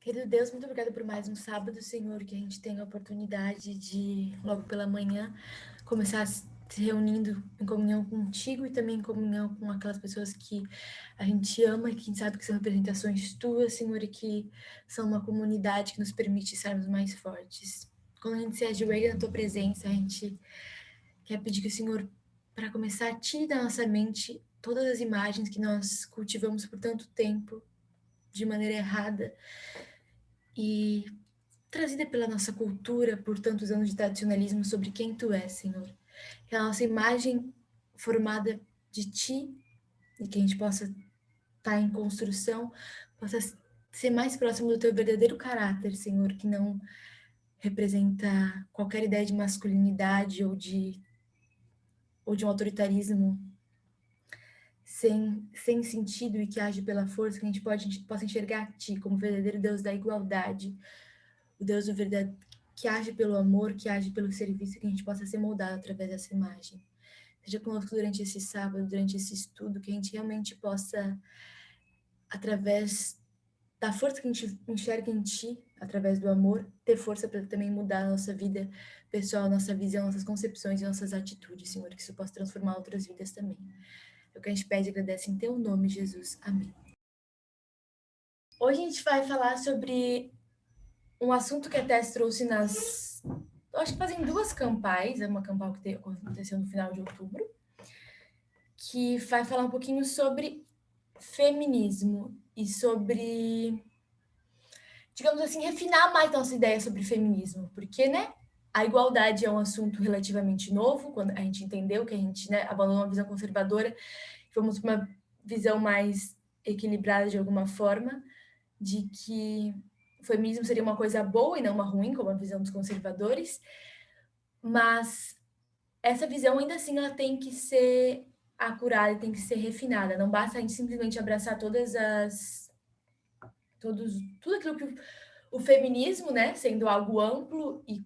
Querido Deus, muito obrigada por mais um sábado, Senhor, que a gente tem a oportunidade de, logo pela manhã, começar se reunindo em comunhão contigo e também em comunhão com aquelas pessoas que a gente ama e que a gente sabe que são representações tuas, Senhor, e que são uma comunidade que nos permite sermos mais fortes. Quando a gente se ajoelha na tua presença, a gente quer pedir que o Senhor, para começar, tire da nossa mente todas as imagens que nós cultivamos por tanto tempo de maneira errada e trazida pela nossa cultura por tantos anos de tradicionalismo sobre quem tu és, Senhor. Que a nossa imagem formada de ti e que a gente possa estar em construção, possa ser mais próximo do teu verdadeiro caráter, Senhor, que não representa qualquer ideia de masculinidade ou de um autoritarismo sem sentido e que age pela força, que a gente possa enxergar a ti como verdadeiro Deus da igualdade, o Deus do verdade, que age pelo amor, que age pelo serviço, que a gente possa ser moldado através dessa imagem. Seja conosco durante esse sábado, durante esse estudo, que a gente realmente possa, através da força que a gente enxerga em Ti, através do amor, ter força para também mudar a nossa vida pessoal, nossa visão, nossas concepções e nossas atitudes, Senhor, que isso possa transformar outras vidas também. É o que a gente pede e agradece em Teu nome, Jesus. Amém. Hoje a gente vai falar sobre um assunto que a Tess trouxe acho que fazem duas campais, é uma campal que aconteceu no final de outubro, que vai falar um pouquinho sobre feminismo e sobre, digamos assim, refinar mais nossa ideia sobre feminismo, porque, né, a igualdade é um assunto relativamente novo, quando a gente entendeu que a gente, né, abandonou uma visão conservadora, fomos para uma visão mais equilibrada de alguma forma, de que o feminismo seria uma coisa boa e não uma ruim, como a visão dos conservadores, mas essa visão ainda assim ela tem que ser acurada, tem que ser refinada. Não basta a gente simplesmente abraçar tudo aquilo que o feminismo, né, sendo algo amplo e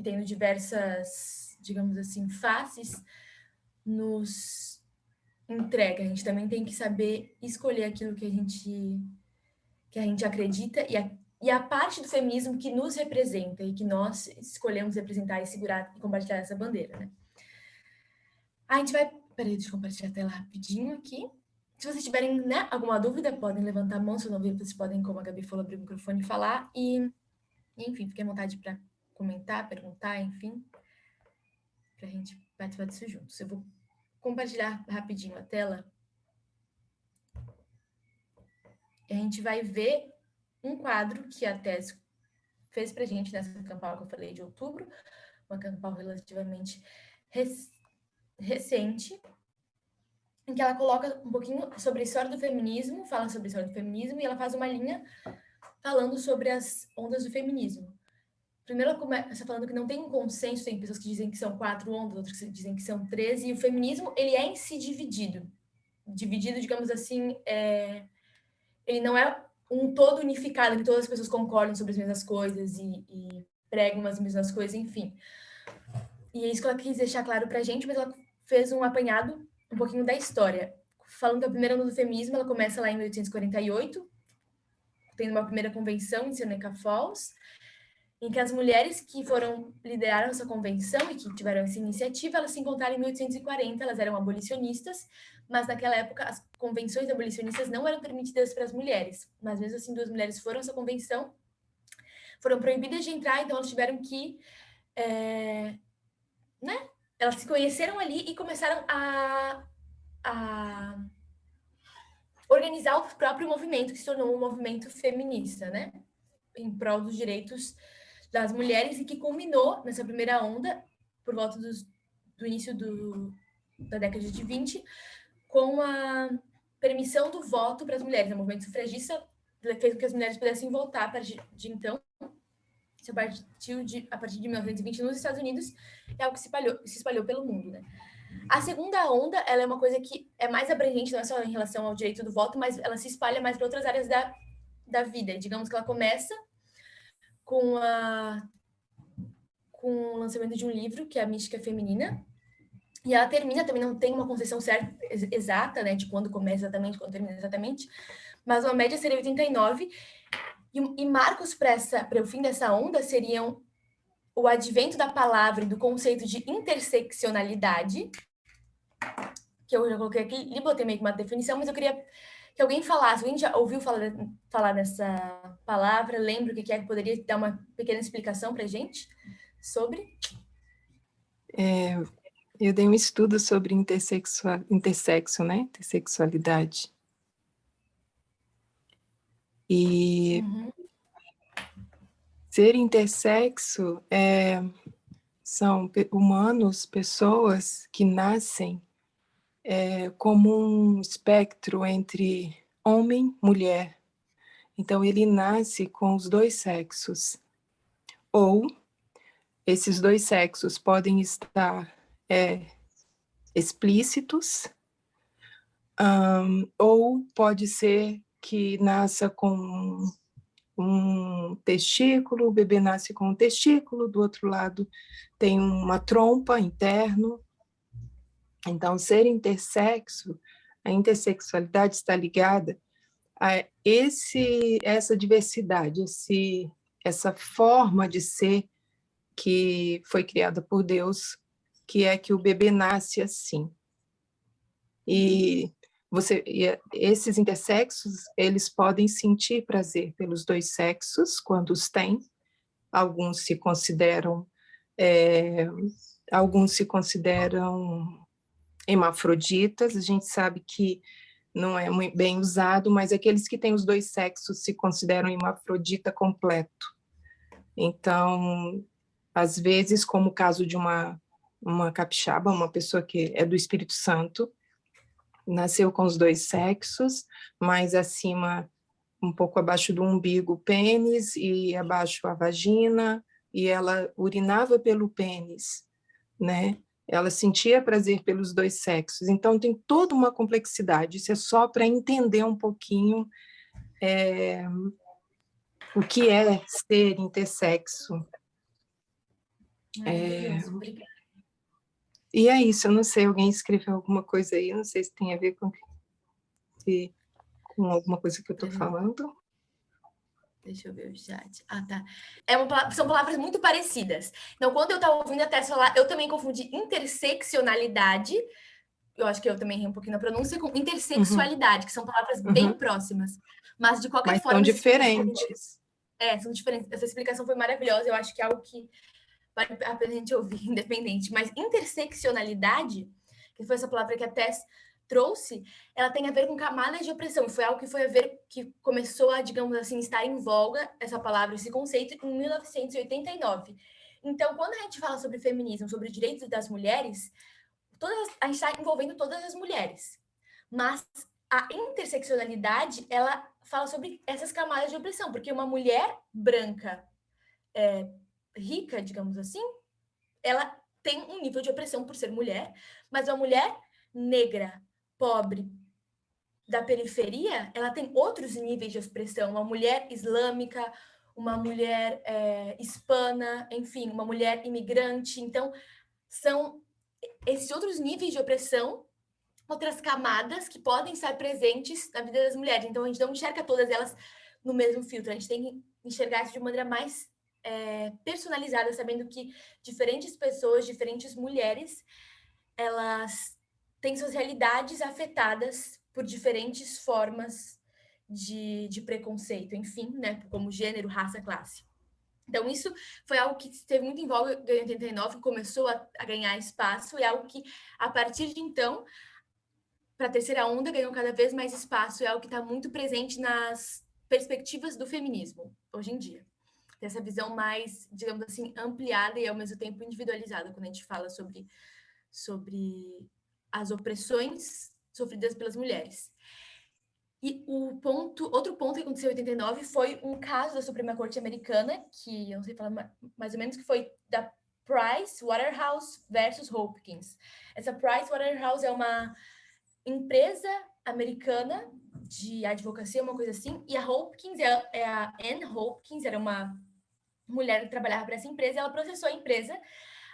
tendo diversas, digamos assim, faces, nos entrega. A gente também tem que saber escolher aquilo que a gente acredita e a parte do feminismo que nos representa e que nós escolhemos representar e segurar e compartilhar essa bandeira, né? A gente vai. Peraí, deixa eu compartilhar a tela rapidinho aqui. Se vocês tiverem, né, alguma dúvida, podem levantar a mão. Se eu não vir, vocês podem, como a Gabi falou, abrir o microfone e falar. Enfim, fiquem à vontade para comentar, perguntar, enfim, para a gente participar disso juntos. Eu vou compartilhar rapidinho a tela. E a gente vai ver um quadro que a Tess fez para a gente nessa campanha que eu falei de outubro, uma campanha relativamente recente, em que ela coloca um pouquinho sobre a história do feminismo, fala sobre a história do feminismo, e ela faz uma linha falando sobre as ondas do feminismo. Primeiro ela começa falando que não tem um consenso, tem pessoas que dizem que são 4 ondas, outras que dizem que são 13, e o feminismo, ele é em si dividido. Dividido, digamos assim, ele não é um todo unificado, em que todas as pessoas concordam sobre as mesmas coisas e pregam as mesmas coisas, enfim. E é isso que ela quis deixar claro pra gente, mas ela fez um apanhado um pouquinho da história. Falando que a primeira onda do feminismo, ela começa lá em 1848, tendo uma primeira convenção em Seneca Falls, em que as mulheres que lideraram essa convenção e que tiveram essa iniciativa, elas se encontraram em 1840, elas eram abolicionistas, mas naquela época as convenções abolicionistas não eram permitidas para as mulheres, mas mesmo assim 2 mulheres foram a essa convenção, foram proibidas de entrar, então elas tiveram que, né, elas se conheceram ali e começaram a organizar o próprio movimento, que se tornou um movimento feminista, né, em prol dos direitos das mulheres e que culminou nessa primeira onda, por volta do início da década de 20, com a permissão do voto para as mulheres. O movimento sufragista fez com que as mulheres pudessem votar a partir de então. Isso a partir de 1920 nos Estados Unidos, é algo que se espalhou pelo mundo, né? A segunda onda, ela é uma coisa que é mais abrangente, não é só em relação ao direito do voto, mas ela se espalha mais para outras áreas da vida. Digamos que ela começa com o lançamento de um livro, que é a Mística Feminina, e ela termina, também não tem uma concepção certa, exata, né, de quando começa exatamente, quando termina exatamente, mas uma média seria 89, E marcos para o fim dessa onda seriam o advento da palavra e do conceito de interseccionalidade, que eu já coloquei aqui e botei meio que uma definição, mas eu queria que alguém falasse. Alguém já ouviu falar dessa palavra? Lembra o que é, que poderia dar uma pequena explicação para a gente sobre? Eu dei um estudo sobre intersexo, né? Intersexualidade. E ser intersexo são humanos, pessoas que nascem como um espectro entre homem e mulher. Então, ele nasce com os dois sexos. Ou esses dois sexos podem estar explícitos, ou pode ser que nasça com um testículo, o bebê nasce com um testículo, do outro lado tem uma trompa interno. Então, ser intersexo, a intersexualidade está ligada a essa diversidade, essa forma de ser que foi criada por Deus, que é que o bebê nasce assim. E esses intersexos, eles podem sentir prazer pelos dois sexos quando os têm. Alguns se consideram hermafroditas. A gente sabe que não é muito bem usado, mas aqueles que têm os dois sexos se consideram hermafrodita completo. Então, às vezes, como o caso de uma capixaba, uma pessoa que é do Espírito Santo, nasceu com os dois sexos, mas acima, um pouco abaixo do umbigo, o pênis, e abaixo a vagina, e ela urinava pelo pênis, né? Ela sentia prazer pelos dois sexos. Então, tem toda uma complexidade. Isso é só para entender um pouquinho o que é ser intersexo. Obrigada. E é isso, eu não sei, alguém escreveu alguma coisa aí, eu não sei se tem a ver com alguma coisa que eu estou falando. Deixa eu ver o chat. Ah, tá. São palavras muito parecidas. Então, quando eu estava ouvindo a Tess falar, eu também confundi interseccionalidade, eu acho que eu também errei um pouquinho na pronúncia, com intersexualidade, que são palavras bem próximas. Mas, de qualquer forma... Mas são diferentes. São diferentes. Essa explicação foi maravilhosa, eu acho que é algo que vale a pena a gente ouvir, independente. Mas interseccionalidade, que foi essa palavra que a Tess trouxe, ela tem a ver com camadas de opressão. Foi algo que foi a ver, que começou a, digamos assim, estar em voga, essa palavra, esse conceito, em 1989. Então, quando a gente fala sobre feminismo, sobre direitos das mulheres, a gente está envolvendo todas as mulheres. Mas a interseccionalidade, ela fala sobre essas camadas de opressão, porque uma mulher branca, rica, digamos assim, ela tem um nível de opressão por ser mulher, mas uma mulher negra, pobre, da periferia, ela tem outros níveis de opressão. Uma mulher islâmica, uma mulher hispana, enfim, uma mulher imigrante. Então, são esses outros níveis de opressão, outras camadas que podem estar presentes na vida das mulheres. Então, a gente não enxerga todas elas no mesmo filtro. A gente tem que enxergar isso de maneira mais personalizada, sabendo que diferentes pessoas, diferentes mulheres, elas têm suas realidades afetadas por diferentes formas de preconceito, enfim, né? Como gênero, raça, classe. Então, isso foi algo que esteve muito em voga em 89, começou a ganhar espaço, e é algo que, a partir de então, para a terceira onda, ganhou cada vez mais espaço, é algo que está muito presente nas perspectivas do feminismo, hoje em dia. Dessa visão mais, digamos assim, ampliada e, ao mesmo tempo, individualizada, quando a gente fala sobre as opressões sofridas pelas mulheres. E outro ponto que aconteceu em 89 foi um caso da Suprema Corte Americana, que eu não sei falar mais ou menos, que foi da Price Waterhouse versus Hopkins. Essa Price Waterhouse é uma empresa americana de advocacia, uma coisa assim, e a Hopkins é a Anne Hopkins, era uma mulher que trabalhava para essa empresa, e ela processou a empresa,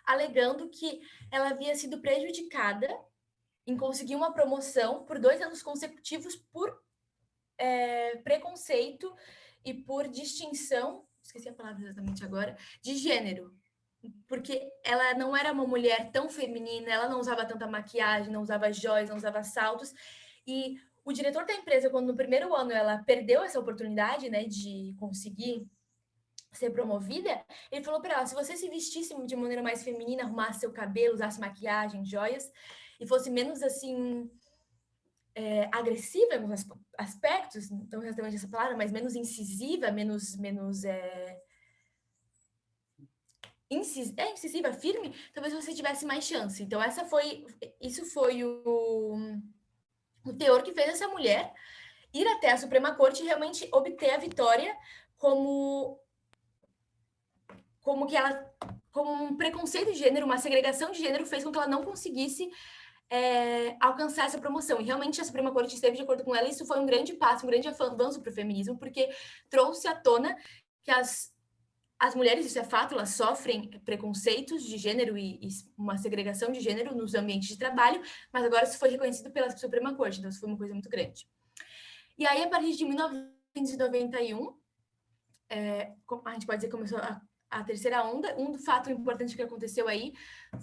alegando que ela havia sido prejudicada em conseguir uma promoção por 2 anos consecutivos por preconceito e por distinção, esqueci a palavra exatamente agora, de gênero. Porque ela não era uma mulher tão feminina, ela não usava tanta maquiagem, não usava joias, não usava saltos. E o diretor da empresa, quando no primeiro ano ela perdeu essa oportunidade, né, de conseguir ser promovida, ele falou para ela: se você se vestisse de maneira mais feminina, arrumasse seu cabelo, usasse maquiagem, joias, e fosse menos assim agressiva em alguns aspectos, não exatamente essa palavra, mas menos incisiva, menos incisiva, firme, talvez você tivesse mais chance. Então isso foi o teor que fez essa mulher ir até a Suprema Corte e realmente obter a vitória como que ela, como um preconceito de gênero, uma segregação de gênero fez com que ela não conseguisse alcançar essa promoção. E realmente a Suprema Corte esteve de acordo com ela, e isso foi um grande passo, um grande avanço para o feminismo, porque trouxe à tona que as mulheres, isso é fato, elas sofrem preconceitos de gênero e uma segregação de gênero nos ambientes de trabalho, mas agora isso foi reconhecido pela Suprema Corte, então isso foi uma coisa muito grande. E aí, a partir de 1991, a gente pode dizer que começou a terceira onda. Um fato importante que aconteceu aí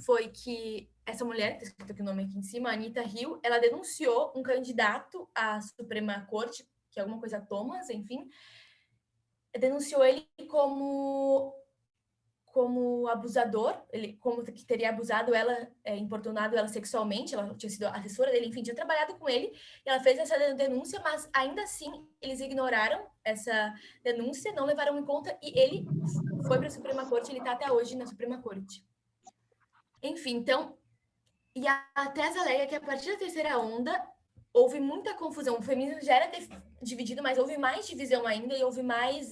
foi que essa mulher, está escrito aqui o nome aqui em cima, Anita Hill, ela denunciou um candidato à Suprema Corte, que é alguma coisa Thomas, enfim, denunciou ele como abusador, ele como que teria abusado ela, importunado ela sexualmente, ela tinha sido assessora dele, enfim, tinha trabalhado com ele, e ela fez essa denúncia, mas ainda assim eles ignoraram essa denúncia, não levaram em conta, e ele foi para a Suprema Corte, ele está até hoje na Suprema Corte. Enfim, então, e a tese alega que a partir da terceira onda houve muita confusão, o feminismo já era dividido, mas houve mais divisão ainda, e houve mais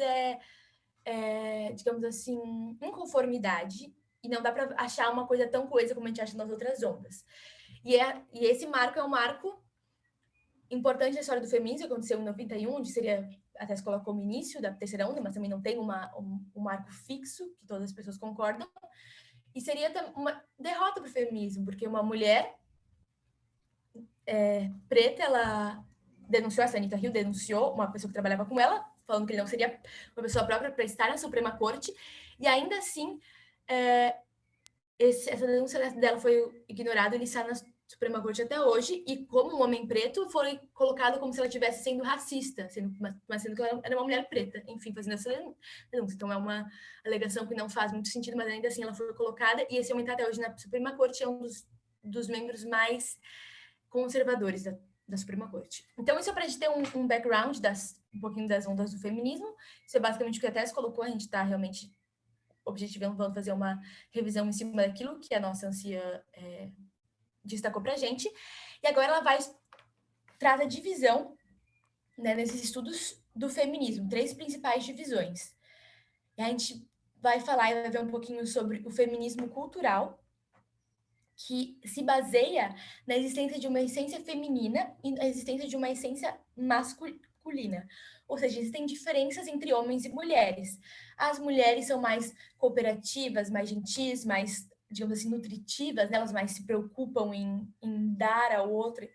digamos assim, inconformidade, e não dá para achar uma coisa tão coesa como a gente acha nas outras ondas. E esse marco é um marco importante na história do feminismo, que aconteceu em 91, onde seria, até se colocou no início da terceira onda, mas também não tem um marco fixo, que todas as pessoas concordam, e seria uma derrota para o feminismo, porque uma mulher preta, ela denunciou, essa Anita Hill denunciou uma pessoa que trabalhava com ela, falando que ele não seria uma pessoa própria para estar na Suprema Corte, e ainda assim, essa denúncia dela foi ignorada, ele está na Suprema Corte até hoje, e como um homem preto, foi colocado como se ela estivesse sendo racista, mas sendo que ela era uma mulher preta, enfim, fazendo essa denúncia. Então, é uma alegação que não faz muito sentido, mas ainda assim ela foi colocada, e esse homem está até hoje na Suprema Corte, é um dos membros mais conservadores da Suprema Corte. Então, isso é para a gente ter um background, um pouquinho das ondas do feminismo. Isso é basicamente o que a Tess colocou, a gente está realmente objetivando, vamos fazer uma revisão em cima daquilo que a nossa ancia destacou para a gente. E agora ela traz a divisão, né, nesses estudos do feminismo, 3 principais divisões. E a gente vai falar e vai ver um pouquinho sobre o feminismo cultural, que se baseia na existência de uma essência feminina e na existência de uma essência masculina. Ou seja, existem diferenças entre homens e mulheres. As mulheres são mais cooperativas, mais gentis, mais, digamos assim, nutritivas, né? Elas mais se preocupam em dar ao outro.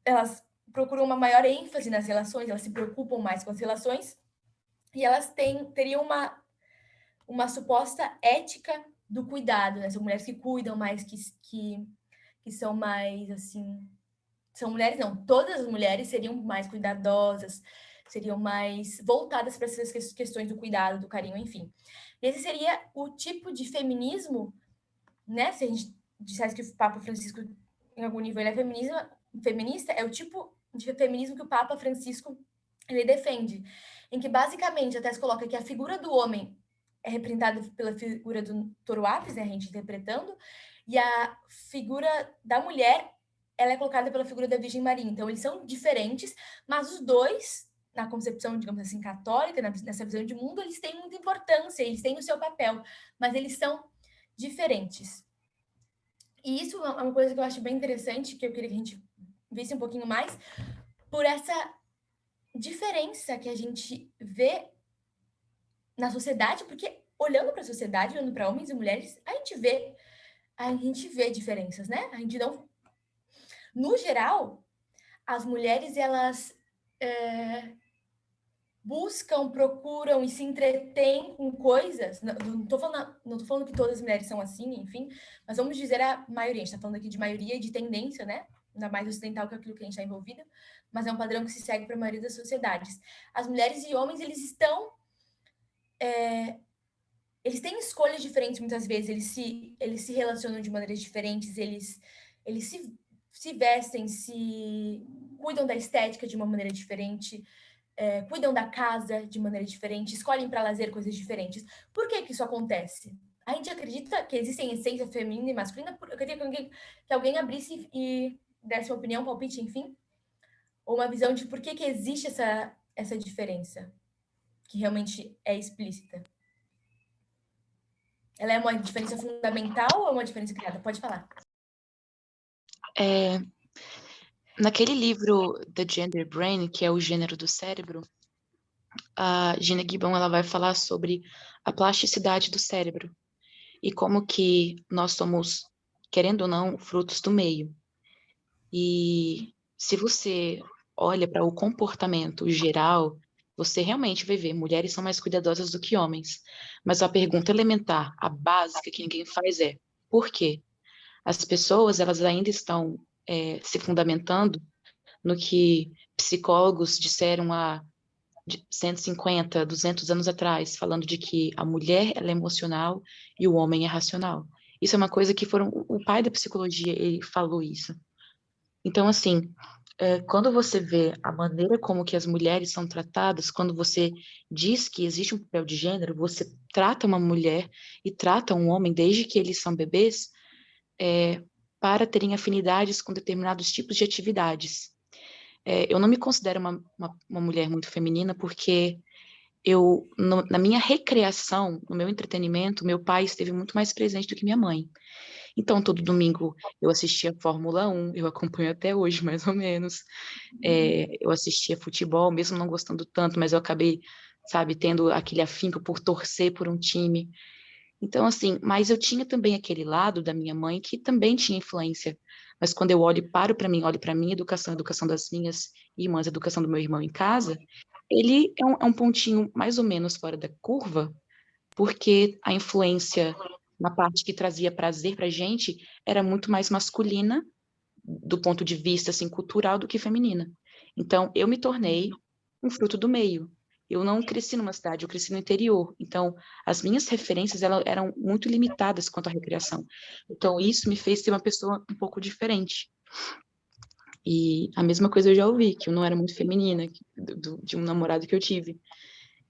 Elas procuram uma maior ênfase nas relações, elas se preocupam mais com as relações, e elas teriam uma suposta ética do cuidado, né? São mulheres que cuidam mais, que são mais, assim... São mulheres, não. Todas as mulheres seriam mais cuidadosas, seriam mais voltadas para essas questões do cuidado, do carinho, enfim. Esse seria o tipo de feminismo, né? Se a gente dissesse que o Papa Francisco, em algum nível, ele é feminista, é o tipo de feminismo que o Papa Francisco ele defende, em que, basicamente, até se coloca que a figura do homem é representada pela figura do Touro Apis, né, a gente interpretando, e a figura da mulher, ela é colocada pela figura da Virgem Maria. Então, eles são diferentes, mas os dois, na concepção, digamos assim, católica, nessa visão de mundo, eles têm muita importância, eles têm o seu papel, mas eles são diferentes. E isso é uma coisa que eu acho bem interessante, que eu queria que a gente visse um pouquinho mais, por essa diferença que a gente vê na sociedade, porque olhando para a sociedade, olhando para homens e mulheres, a gente vê diferenças, né? A gente não... No geral, as mulheres, elas buscam, procuram e se entretêm com coisas. Não tô falando que todas as mulheres são assim, enfim, mas vamos dizer a maioria. A gente está falando aqui de maioria e de tendência, né? Ainda mais ocidental que aquilo que a gente está envolvida, mas é um padrão que se segue para a maioria das sociedades. As mulheres e homens, eles estão. Eles têm escolhas diferentes muitas vezes, eles se relacionam de maneiras diferentes, eles se vestem, se cuidam da estética de uma maneira diferente, cuidam da casa de maneira diferente, escolhem para lazer coisas diferentes. Por que que isso acontece? A gente acredita que existem essência feminina e masculina? Eu queria que alguém abrisse e desse uma opinião, palpite, enfim, ou uma visão de por que que existe essa diferença, que realmente é explícita. Ela é uma diferença fundamental ou é uma diferença criada? Pode falar. Naquele livro The Gender Brain, que é o gênero do cérebro, a Gina Gibbon ela vai falar sobre a plasticidade do cérebro e como que nós somos, querendo ou não, frutos do meio. E se você olha para o comportamento geral, você realmente vai ver mulheres são mais cuidadosas do que homens. Mas a pergunta elementar, a básica que ninguém faz é: por quê? As pessoas elas ainda estão se fundamentando no que psicólogos disseram há 150, 200 anos atrás, falando de que a mulher ela é emocional e o homem é racional. Isso é uma coisa que o pai da psicologia ele falou isso. Então, assim, quando você vê a maneira como que as mulheres são tratadas, quando você diz que existe um papel de gênero, você trata uma mulher e trata um homem desde que eles são bebês, para terem afinidades com determinados tipos de atividades. Eu não me considero uma mulher muito feminina porque na minha recreação, no meu entretenimento, meu pai esteve muito mais presente do que minha mãe. Então, todo domingo eu assistia Fórmula 1, eu acompanho até hoje, mais ou menos. Eu assistia futebol, mesmo não gostando tanto, mas eu acabei, sabe, tendo aquele afinco por torcer por um time. Então, assim, mas eu tinha também aquele lado da minha mãe que também tinha influência. Mas quando eu olho para mim, olho para a minha educação, a educação das minhas irmãs, a educação do meu irmão em casa, ele é um pontinho mais ou menos fora da curva, porque a influência na parte que trazia prazer para a gente era muito mais masculina, do ponto de vista assim, cultural, do que feminina. Então, eu me tornei um fruto do meio. Eu não cresci numa cidade, eu cresci no interior. Então, as minhas referências eram muito limitadas quanto à recreação. Então, isso me fez ser uma pessoa um pouco diferente. E a mesma coisa eu já ouvi, que eu não era muito feminina, de um namorado que eu tive,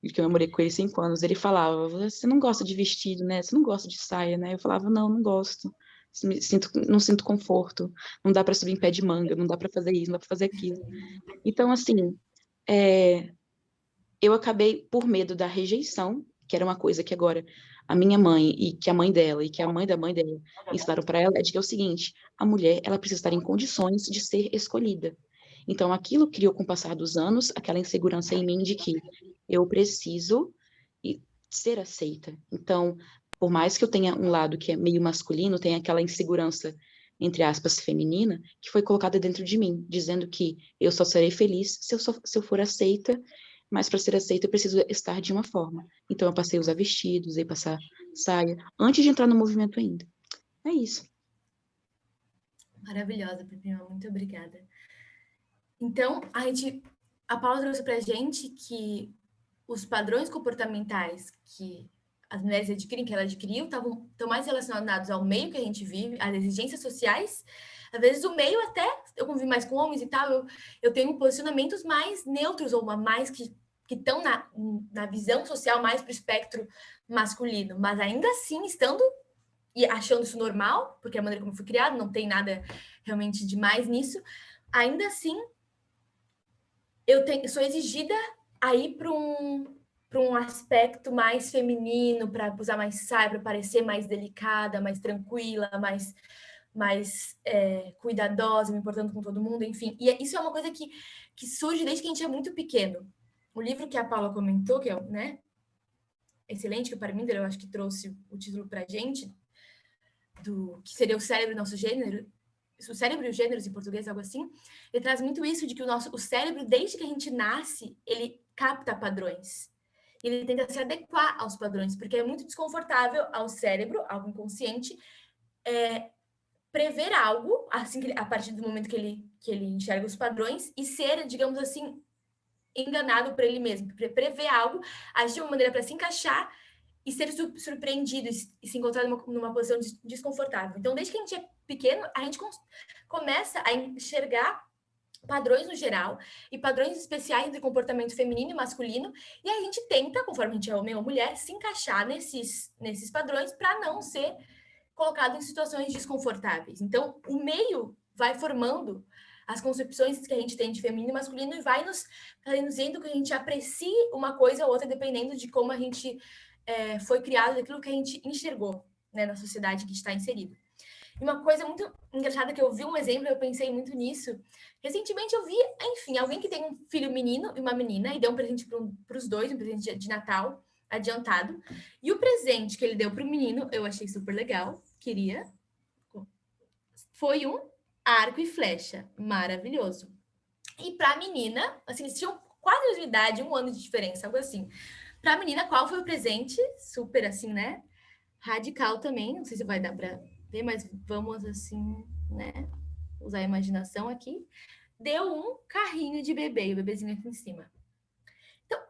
que eu namorei com ele 5 anos. Ele falava: você não gosta de vestido, né? Você não gosta de saia, né? Eu falava: não gosto. Não sinto conforto. Não dá para subir em pé de manga, não dá para fazer isso, não dá para fazer aquilo. Então, assim, eu acabei, por medo da rejeição, que era uma coisa que agora a minha mãe e que a mãe dela e que a mãe da mãe dela ensinaram para ela, é de que é o seguinte: a mulher ela precisa estar em condições de ser escolhida. Então, aquilo criou com o passar dos anos aquela insegurança em mim de que eu preciso ser aceita. Então, por mais que eu tenha um lado que é meio masculino, tem aquela insegurança, entre aspas, feminina, que foi colocada dentro de mim, dizendo que eu só serei feliz se eu for aceita, mas para ser aceita eu preciso estar de uma forma. Então, eu passei a usar vestidos, aí passar saia, antes de entrar no movimento ainda. É isso. Maravilhosa, Pepinha, muito obrigada. Então, a Paula trouxe pra gente que os padrões comportamentais que as mulheres adquirem, que ela adquiriu, estão mais relacionados ao meio que a gente vive, às exigências sociais. Às vezes o meio até, eu convivo mais com homens e tal, eu tenho posicionamentos mais neutros ou mais que estão na visão social mais para o espectro masculino, mas ainda assim estando e achando isso normal, porque é a maneira como eu fui criada, não tem nada realmente demais nisso, ainda assim eu sou exigida a ir para um aspecto mais feminino, para usar mais saia, para parecer mais delicada, mais tranquila, mais cuidadosa, me importando com todo mundo, enfim. E isso é uma coisa que surge desde que a gente é muito pequeno. O livro que a Paula comentou, que é, né, excelente, que o Parminder, eu acho que trouxe o título para a gente, que seria o cérebro e nosso gênero, o cérebro e os gêneros em português, algo assim, ele traz muito isso de que o cérebro, desde que a gente nasce, ele capta padrões. Ele tenta se adequar aos padrões, porque é muito desconfortável ao cérebro, ao inconsciente, prever algo, assim que a partir do momento que ele enxerga os padrões, e ser, digamos assim, enganado por ele mesmo, prever algo, agir de uma maneira para se encaixar e ser surpreendido e se encontrar numa posição desconfortável. Então, desde que a gente é pequeno, a gente começa a enxergar padrões no geral e padrões especiais de comportamento feminino e masculino, e a gente tenta, conforme a gente é homem ou mulher, se encaixar nesses padrões para não ser colocado em situações desconfortáveis. Então, o meio vai formando as concepções que a gente tem de feminino e masculino e vai nos dizendo que a gente aprecie uma coisa ou outra, dependendo de como a gente foi criado, daquilo que a gente enxergou, né, na sociedade que está inserido. E uma coisa muito engraçada que eu vi um exemplo, eu pensei muito nisso. Recentemente eu vi, enfim, alguém que tem um filho menino e uma menina e deu um presente para os dois, um presente de Natal adiantado. E o presente que ele deu para o menino, eu achei super legal, foi um arco e flecha, maravilhoso. E para a menina, assim, eles tinham quase a mesma idade, 1 ano de diferença, algo assim. Para a menina, qual foi o presente? Super assim, né? Radical também, não sei se vai dar para ver, mas vamos assim, né? Usar a imaginação aqui. Deu um carrinho de bebê, o bebezinho aqui em cima. Então,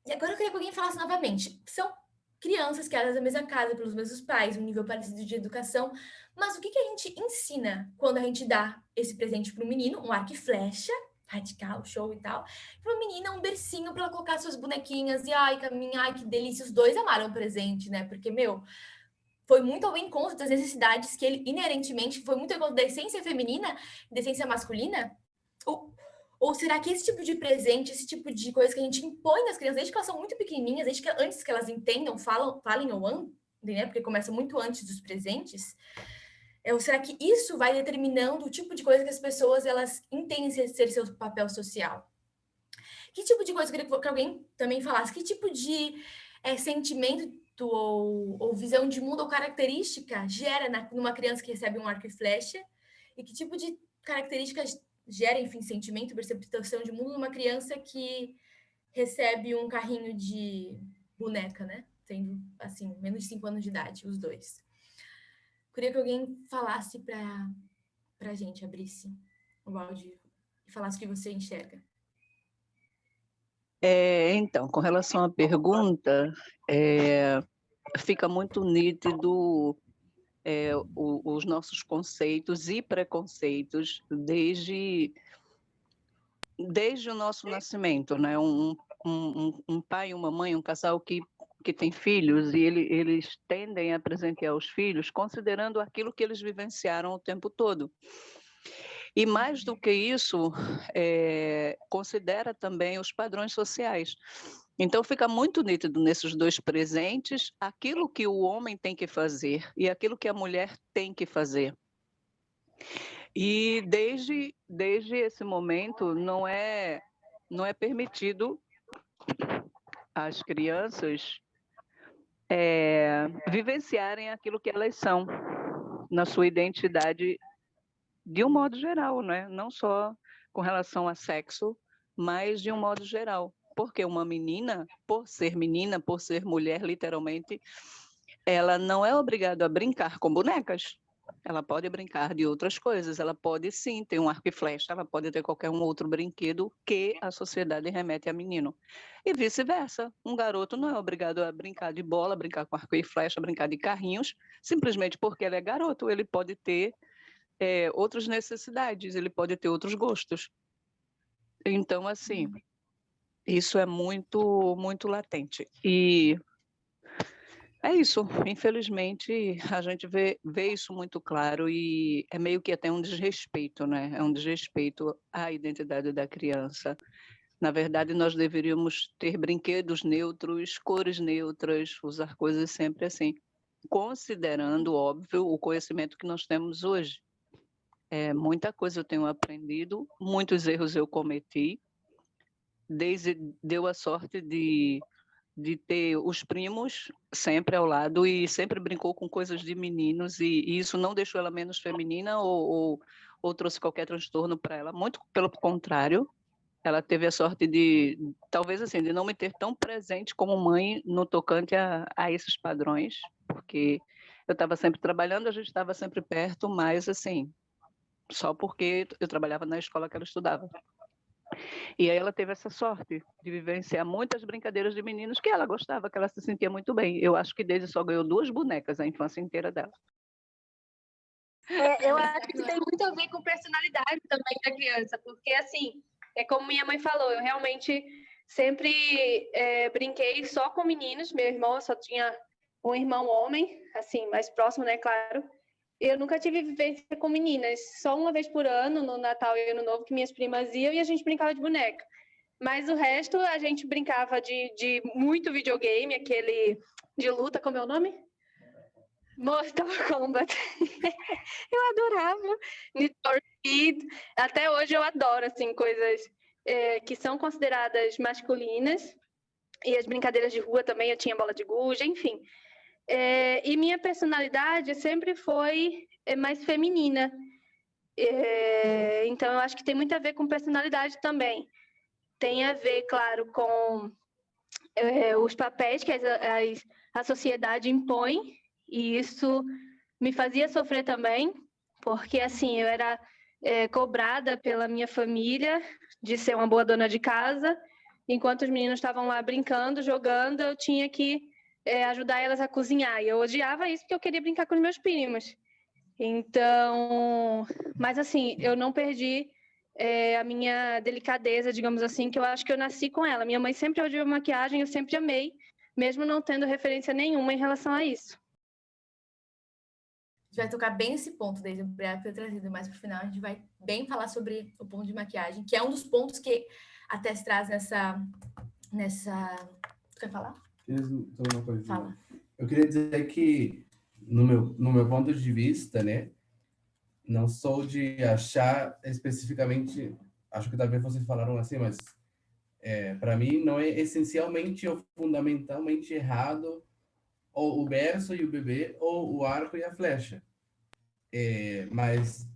e agora eu queria que alguém falasse novamente. São crianças criadas na mesma casa, pelos mesmos pais, um nível parecido de educação. Mas o que a gente ensina quando a gente dá esse presente para o menino? Um arco e flecha, radical, show e tal. Para a menina, um bercinho para ela colocar suas bonequinhas. E ai, caminha, ai, que delícia. Os dois amaram o presente, né? Porque, foi muito ao encontro das necessidades que ele, inerentemente, foi muito ao encontro da essência feminina e da essência masculina. Ou será que esse tipo de presente, esse tipo de coisa que a gente impõe nas crianças, desde que elas são muito pequenininhas, antes que elas entendam, falem ou andem, né? Porque começa muito antes dos presentes, ou será que isso vai determinando o tipo de coisa que as pessoas elas entendem ser seu papel social? Que tipo de coisa eu queria que alguém também falasse? Que tipo de sentimento ou visão de mundo ou característica gera numa criança que recebe um arco e flecha? E que tipo de características gera, enfim, sentimento, percepção de mundo numa criança que recebe um carrinho de boneca, né? Tendo, assim, menos de 5 anos de idade, os dois. Queria que alguém falasse pra gente, abrisse o áudio e falasse o que você enxerga. Então, com relação à pergunta, fica muito nítido os nossos conceitos e preconceitos desde o nosso nascimento, né? Um pai e uma mãe, um casal que tem filhos, e eles tendem a presentear os filhos considerando aquilo que eles vivenciaram o tempo todo. E mais do que isso, considera também os padrões sociais. Então, fica muito nítido nesses dois presentes aquilo que o homem tem que fazer e aquilo que a mulher tem que fazer. E desde esse momento, não é permitido às crianças vivenciarem aquilo que elas são, na sua identidade, de um modo geral, né? Não só com relação a sexo, mas de um modo geral. Porque uma menina, por ser mulher, literalmente, ela não é obrigada a brincar com bonecas. Ela pode brincar de outras coisas, ela pode sim ter um arco e flecha, ela pode ter qualquer um outro brinquedo que a sociedade remete a menino. E vice-versa, um garoto não é obrigado a brincar de bola, brincar com arco e flecha, brincar de carrinhos, simplesmente porque ele é garoto, ele pode ter outras necessidades, ele pode ter outros gostos. Então, assim, isso é muito, muito latente. E é isso, infelizmente, a gente vê isso muito claro e é meio que até um desrespeito, né? É um desrespeito à identidade da criança. Na verdade, nós deveríamos ter brinquedos neutros, cores neutras, usar coisas sempre assim, considerando, óbvio, o conhecimento que nós temos hoje. Muita coisa eu tenho aprendido, muitos erros eu cometi, deu a sorte de ter os primos sempre ao lado e sempre brincou com coisas de meninos e isso não deixou ela menos feminina ou trouxe qualquer transtorno para ela, muito pelo contrário, ela teve a sorte de, talvez assim, de não me ter tão presente como mãe no tocante a esses padrões, porque eu estava sempre trabalhando, a gente estava sempre perto, mas assim, só porque eu trabalhava na escola que ela estudava. E aí ela teve essa sorte de vivenciar muitas brincadeiras de meninos que ela gostava, que ela se sentia muito bem. Eu acho que Daisy só ganhou 2 bonecas a infância inteira dela. Eu acho que isso tem muito a ver com personalidade também da criança, porque assim, é como minha mãe falou, eu realmente sempre brinquei só com meninos, meu irmão só tinha um irmão homem, assim, mais próximo, né, claro. Eu nunca tive vivência com meninas, só uma vez por ano, no Natal e Ano Novo, que minhas primas iam e a gente brincava de boneca. Mas o resto, a gente brincava de muito videogame, aquele de luta, como é o nome? Mortal Kombat. Eu adorava. Need for Speed. Até hoje eu adoro, assim, coisas que são consideradas masculinas. E as brincadeiras de rua também, eu tinha bola de gude, enfim. E minha personalidade sempre foi mais feminina. Então, eu acho que tem muito a ver com personalidade também. Tem a ver, claro, com os papéis que a sociedade impõe, e isso me fazia sofrer também, porque, assim, eu era cobrada pela minha família de ser uma boa dona de casa, enquanto os meninos estavam lá brincando, jogando, eu tinha que ajudar elas a cozinhar, e eu odiava isso porque eu queria brincar com os meus primos. Então, mas assim, eu não perdi a minha delicadeza, digamos assim, que eu acho que eu nasci com ela. Minha mãe sempre odiou maquiagem, eu sempre amei, mesmo não tendo referência nenhuma em relação a isso. A gente vai tocar bem nesse ponto, desde o por ter trazido mais para o final. A gente vai bem falar sobre o ponto de maquiagem, que é um dos pontos que a Tess traz nessa... Tu quer falar? Uma coisa. Fala. Eu queria dizer que, no meu ponto de vista, né, não sou de achar especificamente, acho que talvez vocês falaram assim, mas para mim não é essencialmente ou fundamentalmente errado ou o berço e o bebê ou o arco e a flecha. Mas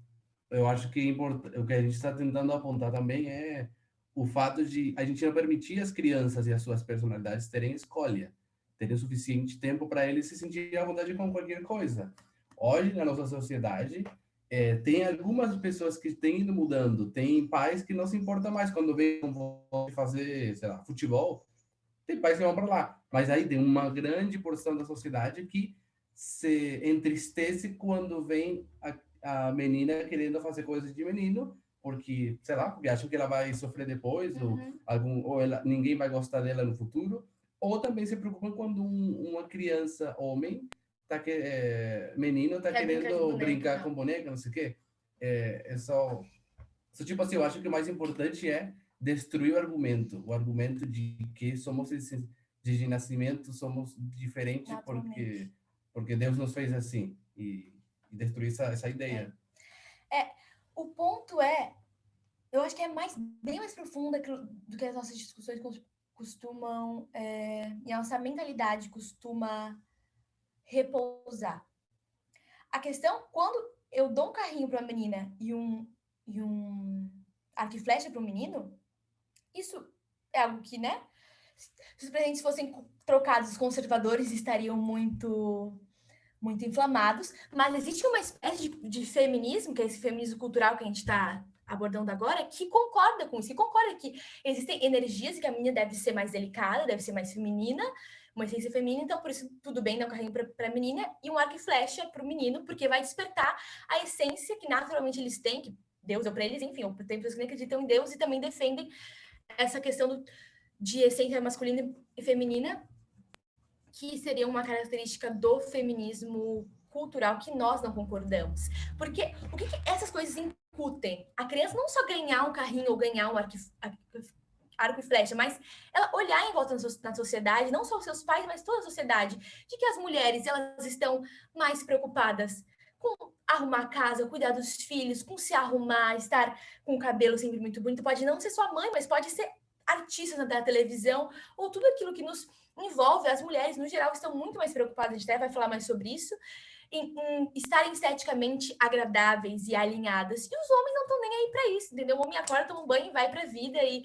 eu acho que o que a gente está tentando apontar também é o fato de a gente não permitir as crianças e as suas personalidades terem escolha, terem suficiente tempo para eles se sentirem à vontade com qualquer coisa. Hoje, na nossa sociedade, tem algumas pessoas que têm ido mudando, tem pais que não se importam mais quando vêm fazer, sei lá, futebol, tem pais que vão para lá, mas aí tem uma grande porção da sociedade que se entristece quando vem a menina querendo fazer coisas de menino, porque, sei lá, porque acham que ela vai sofrer depois, ou ninguém vai gostar dela no futuro, ou também se preocupam quando uma criança, homem, menino, tá querendo brincar com boneca, não sei o quê. Só tipo assim, eu acho que o mais importante é destruir o argumento de que somos de nascimento, somos diferentes porque Deus nos fez assim, e destruir essa ideia. O ponto eu acho que é bem mais profunda do que as nossas discussões costumam, e a nossa mentalidade costuma repousar. A questão, quando eu dou um carrinho para uma menina e um arco e flecha para um menino, isso é algo que, né? Se os presentes fossem trocados, os conservadores estariam muito inflamados, mas existe uma espécie de feminismo, que é esse feminismo cultural que a gente está abordando agora, que concorda com isso, que concorda que existem energias e que a menina deve ser mais delicada, deve ser mais feminina, uma essência feminina, então por isso tudo bem dar um carrinho para a menina e um arco e flecha para o menino, porque vai despertar a essência que naturalmente eles têm, que Deus deu para eles, enfim, tem pessoas que nem acreditam em Deus e também defendem essa questão de essência masculina e feminina, que seria uma característica do feminismo cultural que nós não concordamos. Porque o que essas coisas incutem? A criança não só ganhar um carrinho ou ganhar um arco e flecha, mas ela olhar em volta na sociedade, não só os seus pais, mas toda a sociedade, de que as mulheres elas estão mais preocupadas com arrumar a casa, cuidar dos filhos, com se arrumar, estar com o cabelo sempre muito bonito. Pode não ser sua mãe, mas pode ser artistas da televisão, ou tudo aquilo que nos envolve. As mulheres, no geral, estão muito mais preocupadas, a gente até vai falar mais sobre isso, em estarem esteticamente agradáveis e alinhadas. E os homens não estão nem aí para isso, entendeu? O homem acorda, toma um banho, vai para a vida e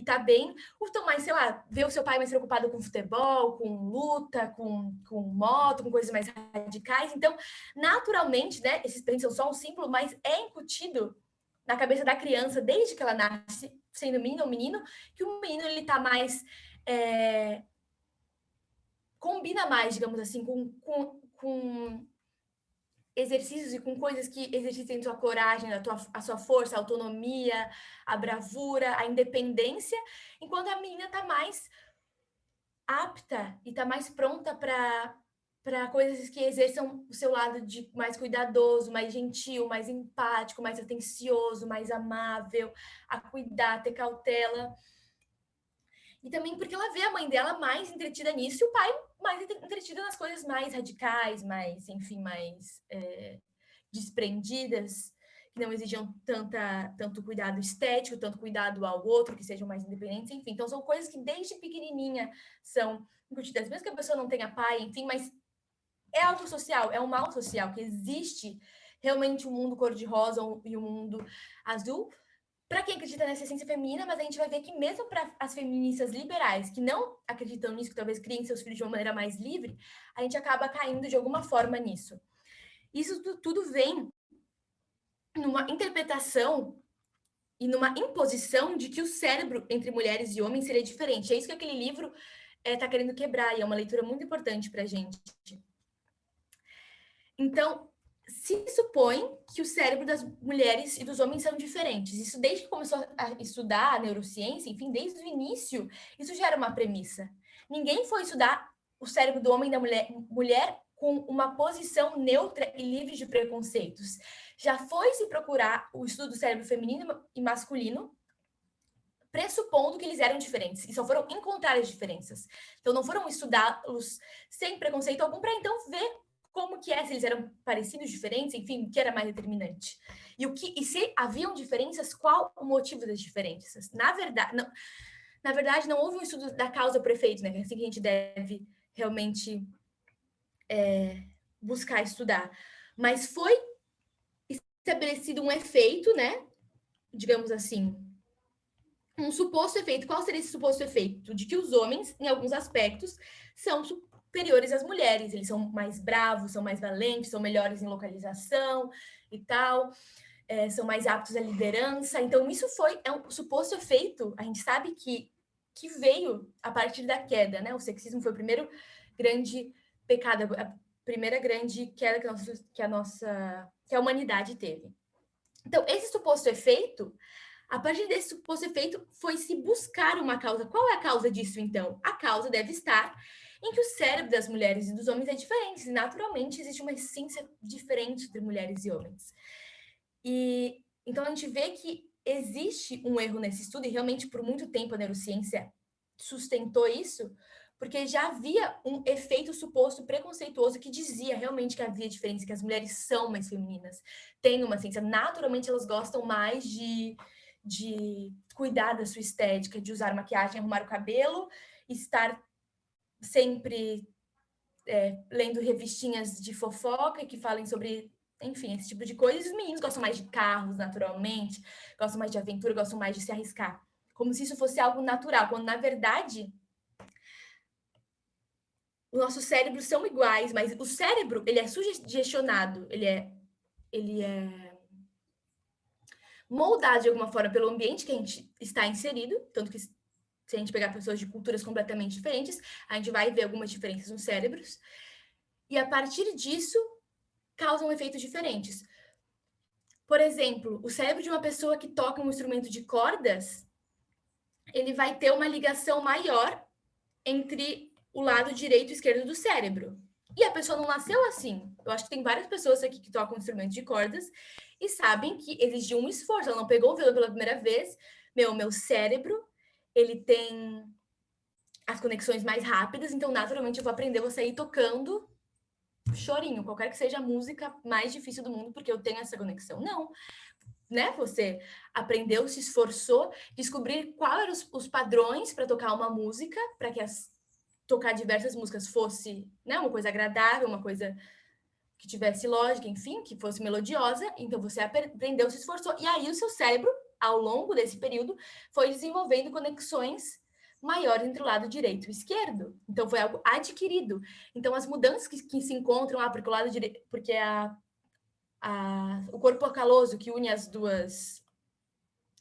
tá bem. Ou estão mais, sei lá, ver o seu pai mais preocupado com futebol, com luta, com moto, com coisas mais radicais. Então, naturalmente, né, esses presentes são só um símbolo, mas é incutido na cabeça da criança, desde que ela nasce, sendo menino ou menino, que o menino, ele tá mais... combina mais, digamos assim, com exercícios e com coisas que exercitem sua coragem, a sua força, a autonomia, a bravura, a independência, enquanto a menina está mais apta e está mais pronta para coisas que exerçam o seu lado de mais cuidadoso, mais gentil, mais empático, mais atencioso, mais amável, a cuidar, ter cautela. E também porque ela vê a mãe dela mais entretida nisso e o pai mais entretido nas coisas mais radicais, mais, enfim, mais desprendidas, que não exigiam tanto cuidado estético, tanto cuidado ao outro, que sejam mais independentes, enfim. Então, são coisas que desde pequenininha são incutidas, mesmo que a pessoa não tenha pai, enfim, mas é algo social, é um mal social, que existe realmente um mundo cor-de-rosa e um mundo azul, para quem acredita nessa essência feminina, mas a gente vai ver que mesmo para as feministas liberais, que não acreditam nisso, que talvez criem seus filhos de uma maneira mais livre, a gente acaba caindo de alguma forma nisso. Isso tudo vem numa interpretação e numa imposição de que o cérebro entre mulheres e homens seria diferente. É isso que aquele livro está querendo quebrar, e é uma leitura muito importante para a gente. Então, se supõe que o cérebro das mulheres e dos homens são diferentes. Isso desde que começou a estudar a neurociência, enfim, desde o início, isso já era uma premissa. Ninguém foi estudar o cérebro do homem e da mulher com uma posição neutra e livre de preconceitos. Já foi se procurar o estudo do cérebro feminino e masculino, pressupondo que eles eram diferentes, e só foram encontrar as diferenças. Então, não foram estudá-los sem preconceito algum, para então ver como que se eles eram parecidos, diferentes, enfim, o que era mais determinante. E se haviam diferenças, qual o motivo das diferenças? Na verdade, não houve um estudo da causa por efeito, né? Que é assim que a gente deve realmente buscar estudar. Mas foi estabelecido um efeito, né? Digamos assim, um suposto efeito. Qual seria esse suposto efeito? De que os homens, em alguns aspectos, são superiores às mulheres, eles são mais bravos, são mais valentes, são melhores em localização e tal, são mais aptos à liderança. Então, isso é um suposto efeito, a gente sabe que veio a partir da queda, né? O sexismo foi o primeiro grande pecado, a primeira grande queda que a humanidade teve. Então, esse suposto efeito, a partir desse suposto efeito, foi se buscar uma causa. Qual é a causa disso, então? A causa deve estar em que o cérebro das mulheres e dos homens é diferente. E, naturalmente, existe uma essência diferente entre mulheres e homens. E então a gente vê que existe um erro nesse estudo, e realmente por muito tempo a neurociência sustentou isso, porque já havia um efeito suposto preconceituoso que dizia realmente que havia diferença, que as mulheres são mais femininas, têm uma essência. Naturalmente, elas gostam mais de cuidar da sua estética, de usar maquiagem, arrumar o cabelo, estar sempre lendo revistinhas de fofoca que falem sobre, enfim, esse tipo de coisa. E os meninos gostam mais de carros, naturalmente, gostam mais de aventura, gostam mais de se arriscar. Como se isso fosse algo natural, quando, na verdade, os nossos cérebros são iguais, mas o cérebro, ele é sugestionado, ele é moldado de alguma forma pelo ambiente que a gente está inserido, tanto que se a gente pegar pessoas de culturas completamente diferentes, a gente vai ver algumas diferenças nos cérebros, e a partir disso, causam efeitos diferentes. Por exemplo, o cérebro de uma pessoa que toca um instrumento de cordas, ele vai ter uma ligação maior entre o lado direito e esquerdo do cérebro. E a pessoa não nasceu assim. Eu acho que tem várias pessoas aqui que tocam instrumentos de cordas e sabem que exigiu um esforço. Ela não pegou o violão pela primeira vez. Meu cérebro, ele tem as conexões mais rápidas, então naturalmente eu vou aprender, vou sair tocando chorinho, qualquer que seja a música mais difícil do mundo, porque eu tenho essa conexão. Não, né? Você aprendeu, se esforçou, descobrir quais eram os padrões para tocar uma música, para que tocar diversas músicas fosse, né, uma coisa agradável, uma coisa que tivesse lógica, enfim, que fosse melodiosa, então você aprendeu, se esforçou, e aí o seu cérebro, ao longo desse período, foi desenvolvendo conexões maiores entre o lado direito e esquerdo. Então, foi algo adquirido. Então, as mudanças que se encontram, porque o lado direito, porque o corpo caloso que une as duas,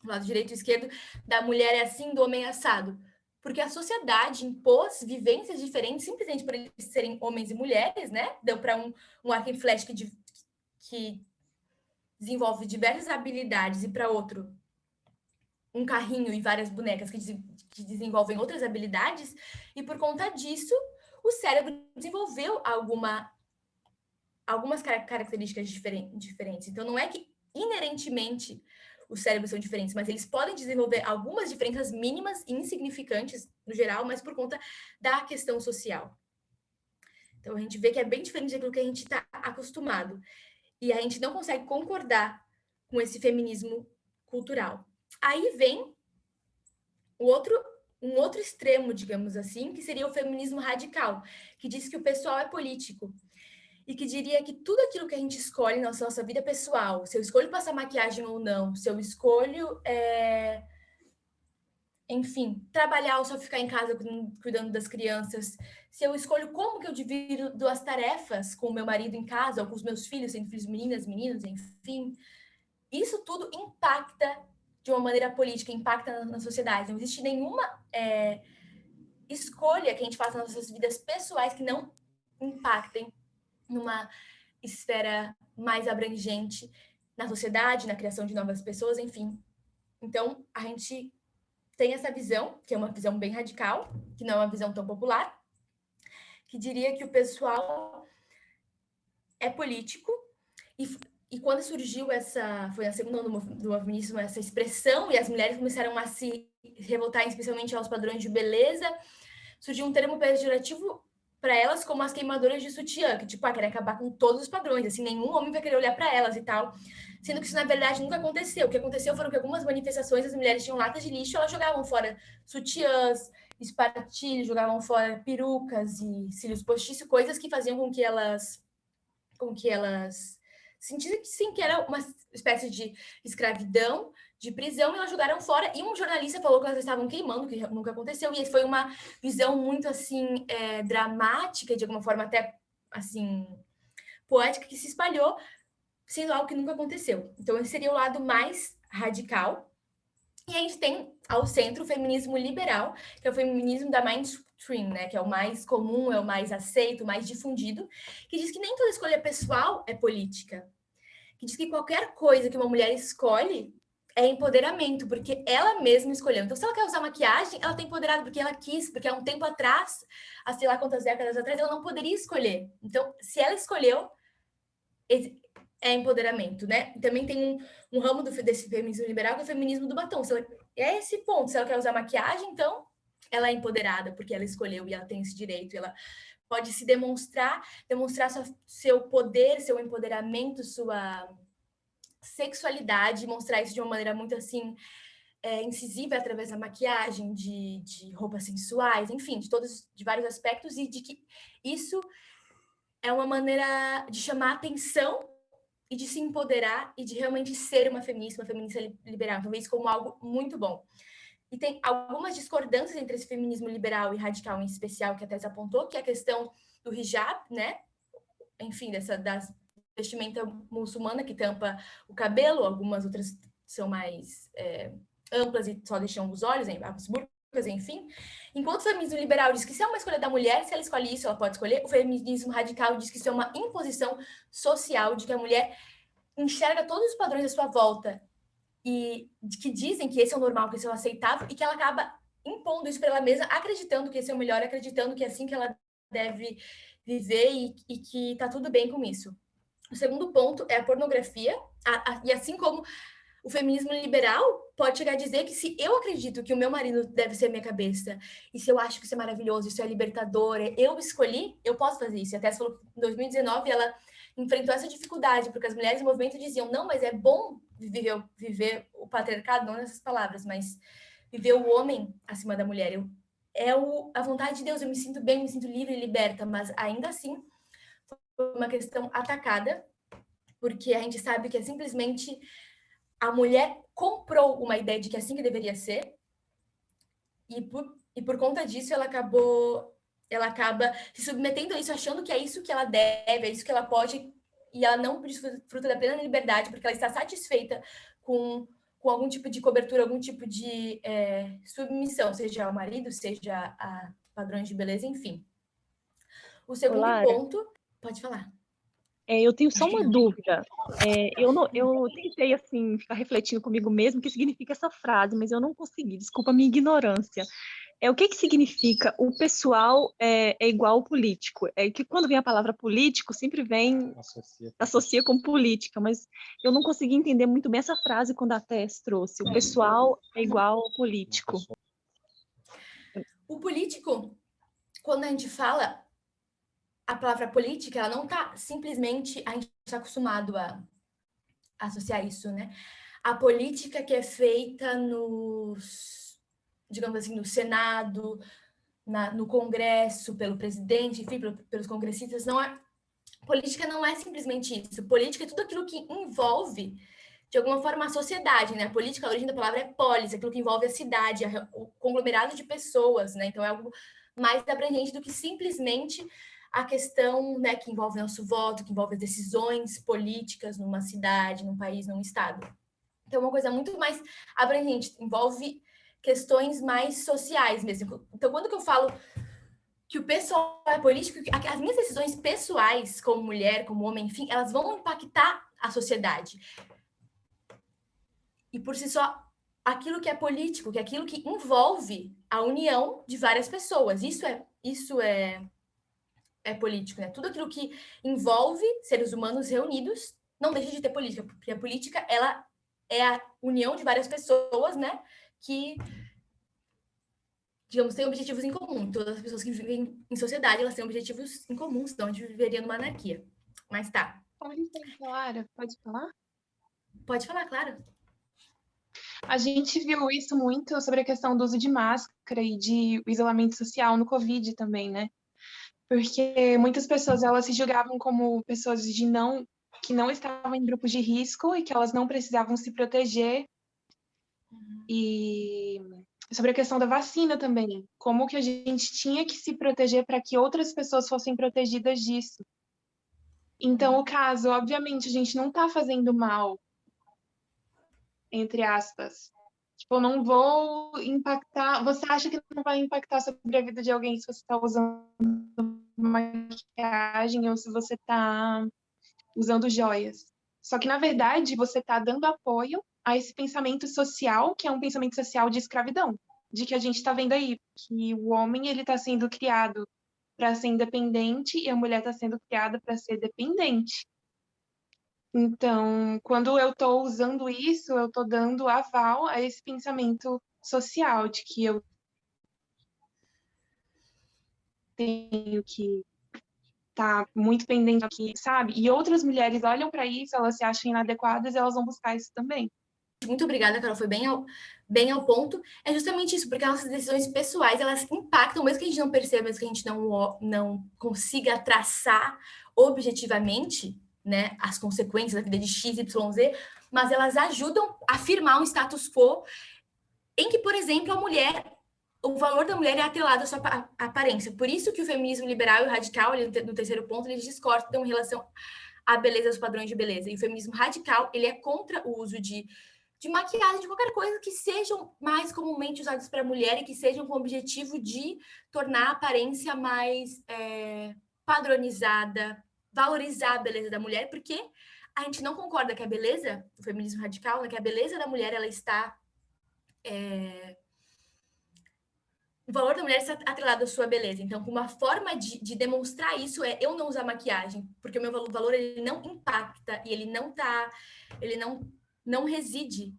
o lado direito e esquerdo, da mulher é assim, do homem é assado. Porque a sociedade impôs vivências diferentes, simplesmente por eles serem homens e mulheres, né? Deu para um arco e flecha que desenvolve diversas habilidades, e para outro, um carrinho e várias bonecas que desenvolvem outras habilidades, e por conta disso, o cérebro desenvolveu algumas características diferentes. Então, não é que inerentemente os cérebros são diferentes, mas eles podem desenvolver algumas diferenças mínimas e insignificantes, no geral, mas por conta da questão social. Então, a gente vê que é bem diferente daquilo que a gente está acostumado. E a gente não consegue concordar com esse feminismo cultural. Aí vem um outro extremo, digamos assim, que seria o feminismo radical, que diz que o pessoal é político e que diria que tudo aquilo que a gente escolhe na nossa vida pessoal, se eu escolho passar maquiagem ou não, se eu escolho, enfim, trabalhar ou só ficar em casa cuidando das crianças, se eu escolho como que eu divido as tarefas com o meu marido em casa ou com os meus filhos, sendo filhos meninas, meninos, enfim, isso tudo impacta de uma maneira política, impacta na sociedade. Não existe nenhuma escolha que a gente faça nas nossas vidas pessoais que não impactem numa esfera mais abrangente na sociedade, na criação de novas pessoas, enfim. Então, a gente tem essa visão, que é uma visão bem radical, que não é uma visão tão popular, que diria que o pessoal é político, e quando surgiu foi na segunda onda do feminismo, essa expressão, e as mulheres começaram a se revoltar, especialmente aos padrões de beleza, surgiu um termo pejorativo para elas como as queimadoras de sutiã, que tipo, querem acabar com todos os padrões, assim, nenhum homem vai querer olhar para elas e tal, sendo que isso na verdade nunca aconteceu. O que aconteceu foram que algumas manifestações as mulheres tinham latas de lixo, elas jogavam fora sutiãs, espartilhos, jogavam fora perucas e cílios postiços, coisas que faziam com que elas sentissem que era uma espécie de escravidão, de prisão, e elas jogaram fora, e um jornalista falou que elas estavam queimando, que nunca aconteceu, e foi uma visão muito, assim, dramática, de alguma forma até, assim, poética, que se espalhou, sendo algo que nunca aconteceu. Então, esse seria o lado mais radical. E a gente tem, ao centro, o feminismo liberal, que é o feminismo da mainstream, né, que é o mais comum, é o mais aceito, o mais difundido, que diz que nem toda escolha pessoal é política, que diz que qualquer coisa que uma mulher escolhe é empoderamento, porque ela mesma escolheu. Então, se ela quer usar maquiagem, ela tem empoderado porque ela quis, porque há um tempo atrás, há sei lá quantas décadas atrás, ela não poderia escolher. Então, se ela escolheu, é empoderamento, né? Também tem um ramo desse feminismo liberal, que é o feminismo do batom. É esse ponto. Se ela quer usar maquiagem, então ela é empoderada, porque ela escolheu e ela tem esse direito, e ela pode se demonstrar seu poder, seu empoderamento, sua sexualidade, mostrar isso de uma maneira muito assim incisiva através da maquiagem, de roupas sensuais, enfim, de vários aspectos, e de que isso é uma maneira de chamar atenção e de se empoderar e de realmente ser uma feminista liberal. Então, vejo isso como algo muito bom. E tem algumas discordâncias entre esse feminismo liberal e radical em especial, que a Tess apontou, que é a questão do hijab, né? Enfim, da vestimenta muçulmana que tampa o cabelo, algumas outras são mais amplas e só deixam os olhos, as burcas, enfim. Enquanto o feminismo liberal diz que isso é uma escolha da mulher, se ela escolhe isso, ela pode escolher. O feminismo radical diz que isso é uma imposição social, de que a mulher enxerga todos os padrões à sua volta e que dizem que esse é o normal, que esse é o aceitável, e que ela acaba impondo isso para ela mesma, acreditando que esse é o melhor, acreditando que é assim que ela deve viver e que tá tudo bem com isso. O segundo ponto é a pornografia, e assim como o feminismo liberal pode chegar a dizer que se eu acredito que o meu marido deve ser minha cabeça, e se eu acho que isso é maravilhoso, isso é libertador, eu escolhi, eu posso fazer isso. E a Tess falou que em 2019 ela enfrentou essa dificuldade, porque as mulheres do movimento diziam, não, mas é bom viver o patriarcado, não nessas palavras, mas viver o homem acima da mulher. A vontade de Deus, eu me sinto bem, me sinto livre e liberta, mas ainda assim uma questão atacada, porque a gente sabe que é simplesmente a mulher comprou uma ideia de que é assim que deveria ser, e por conta disso ela acaba se submetendo a isso, achando que é isso que ela deve, é isso que ela pode, e ela não desfruta da plena liberdade, porque ela está satisfeita com algum tipo de cobertura, algum tipo de submissão, seja ao marido, seja a padrões de beleza, enfim. O segundo Lara, ponto, pode falar. eu tenho só uma dúvida. Eu tentei, assim, ficar refletindo comigo mesmo o que significa essa frase, mas eu não consegui, desculpa a minha ignorância. O que significa o pessoal é igual ao político? É que quando vem a palavra político, sempre vem, associa com política, mas eu não consegui entender muito bem essa frase quando a Tess trouxe. O pessoal é igual ao político. O político, quando a gente fala a palavra política, ela não está simplesmente, a gente está acostumado a associar isso, né? A política que é feita digamos assim, no Senado, no Congresso, pelo presidente, enfim, pelos congressistas, política não é simplesmente isso. Política é tudo aquilo que envolve, de alguma forma, a sociedade, né? A política, a origem da palavra é polis, aquilo que envolve a cidade, o conglomerado de pessoas, né? Então, é algo mais abrangente do que simplesmente a questão, né, que envolve nosso voto, que envolve as decisões políticas numa cidade, num país, num estado. Então, é uma coisa muito mais abrangente, envolve questões mais sociais mesmo. Então, quando que eu falo que o pessoal é político, as minhas decisões pessoais, como mulher, como homem, enfim, elas vão impactar a sociedade. E por si só, aquilo que é político, que é aquilo que envolve a união de várias pessoas. Isso é político, né? Tudo aquilo que envolve seres humanos reunidos não deixa de ter política, porque a política, ela é a união de várias pessoas, né? Que, digamos, têm objetivos em comum. Todas as pessoas que vivem em sociedade, elas têm objetivos em comum, senão a gente viveria numa anarquia. Mas tá. Com licença, Lara, pode falar? Pode falar, claro. A gente viu isso muito sobre a questão do uso de máscara e de isolamento social no Covid também, né? Porque muitas pessoas, elas se julgavam como pessoas que não estavam em grupos de risco e que elas não precisavam se proteger. E sobre a questão da vacina também, como que a gente tinha que se proteger para que outras pessoas fossem protegidas disso. Então, o caso, obviamente, a gente não está fazendo mal, entre aspas. Tipo, eu não vou impactar. Você acha que não vai impactar sobre a vida de alguém se você está usando maquiagem ou se você está usando joias? Só que, na verdade, você está dando apoio a esse pensamento social, que é um pensamento social de escravidão, de que a gente está vendo aí, que o homem ele está sendo criado para ser independente e a mulher está sendo criada para ser dependente. Então, quando eu estou usando isso, eu estou dando aval a esse pensamento social de que eu tenho que estar muito pendente aqui, sabe? E outras mulheres olham para isso, elas se acham inadequadas e elas vão buscar isso também. Muito obrigada, Carol, foi bem ao ponto. É justamente isso, porque as nossas decisões pessoais, elas impactam, mesmo que a gente não perceba, mesmo que a gente não consiga traçar objetivamente, né, as consequências da vida de X, Y, Z, mas elas ajudam a firmar um status quo em que, por exemplo, o valor da mulher é atrelado à sua aparência. Por isso que o feminismo liberal e o radical, no terceiro ponto, eles discordam em relação à beleza, aos padrões de beleza. E o feminismo radical, ele é contra o uso de maquiagem, de qualquer coisa que sejam mais comumente usadas para a mulher e que sejam com o objetivo de tornar a aparência mais padronizada, valorizar a beleza da mulher, porque a gente não concorda que a beleza, o feminismo radical, né, que a beleza da mulher, ela está... o valor da mulher está atrelado à sua beleza. Então, uma forma de demonstrar isso é eu não usar maquiagem, porque o meu valor ele não impacta e ele não reside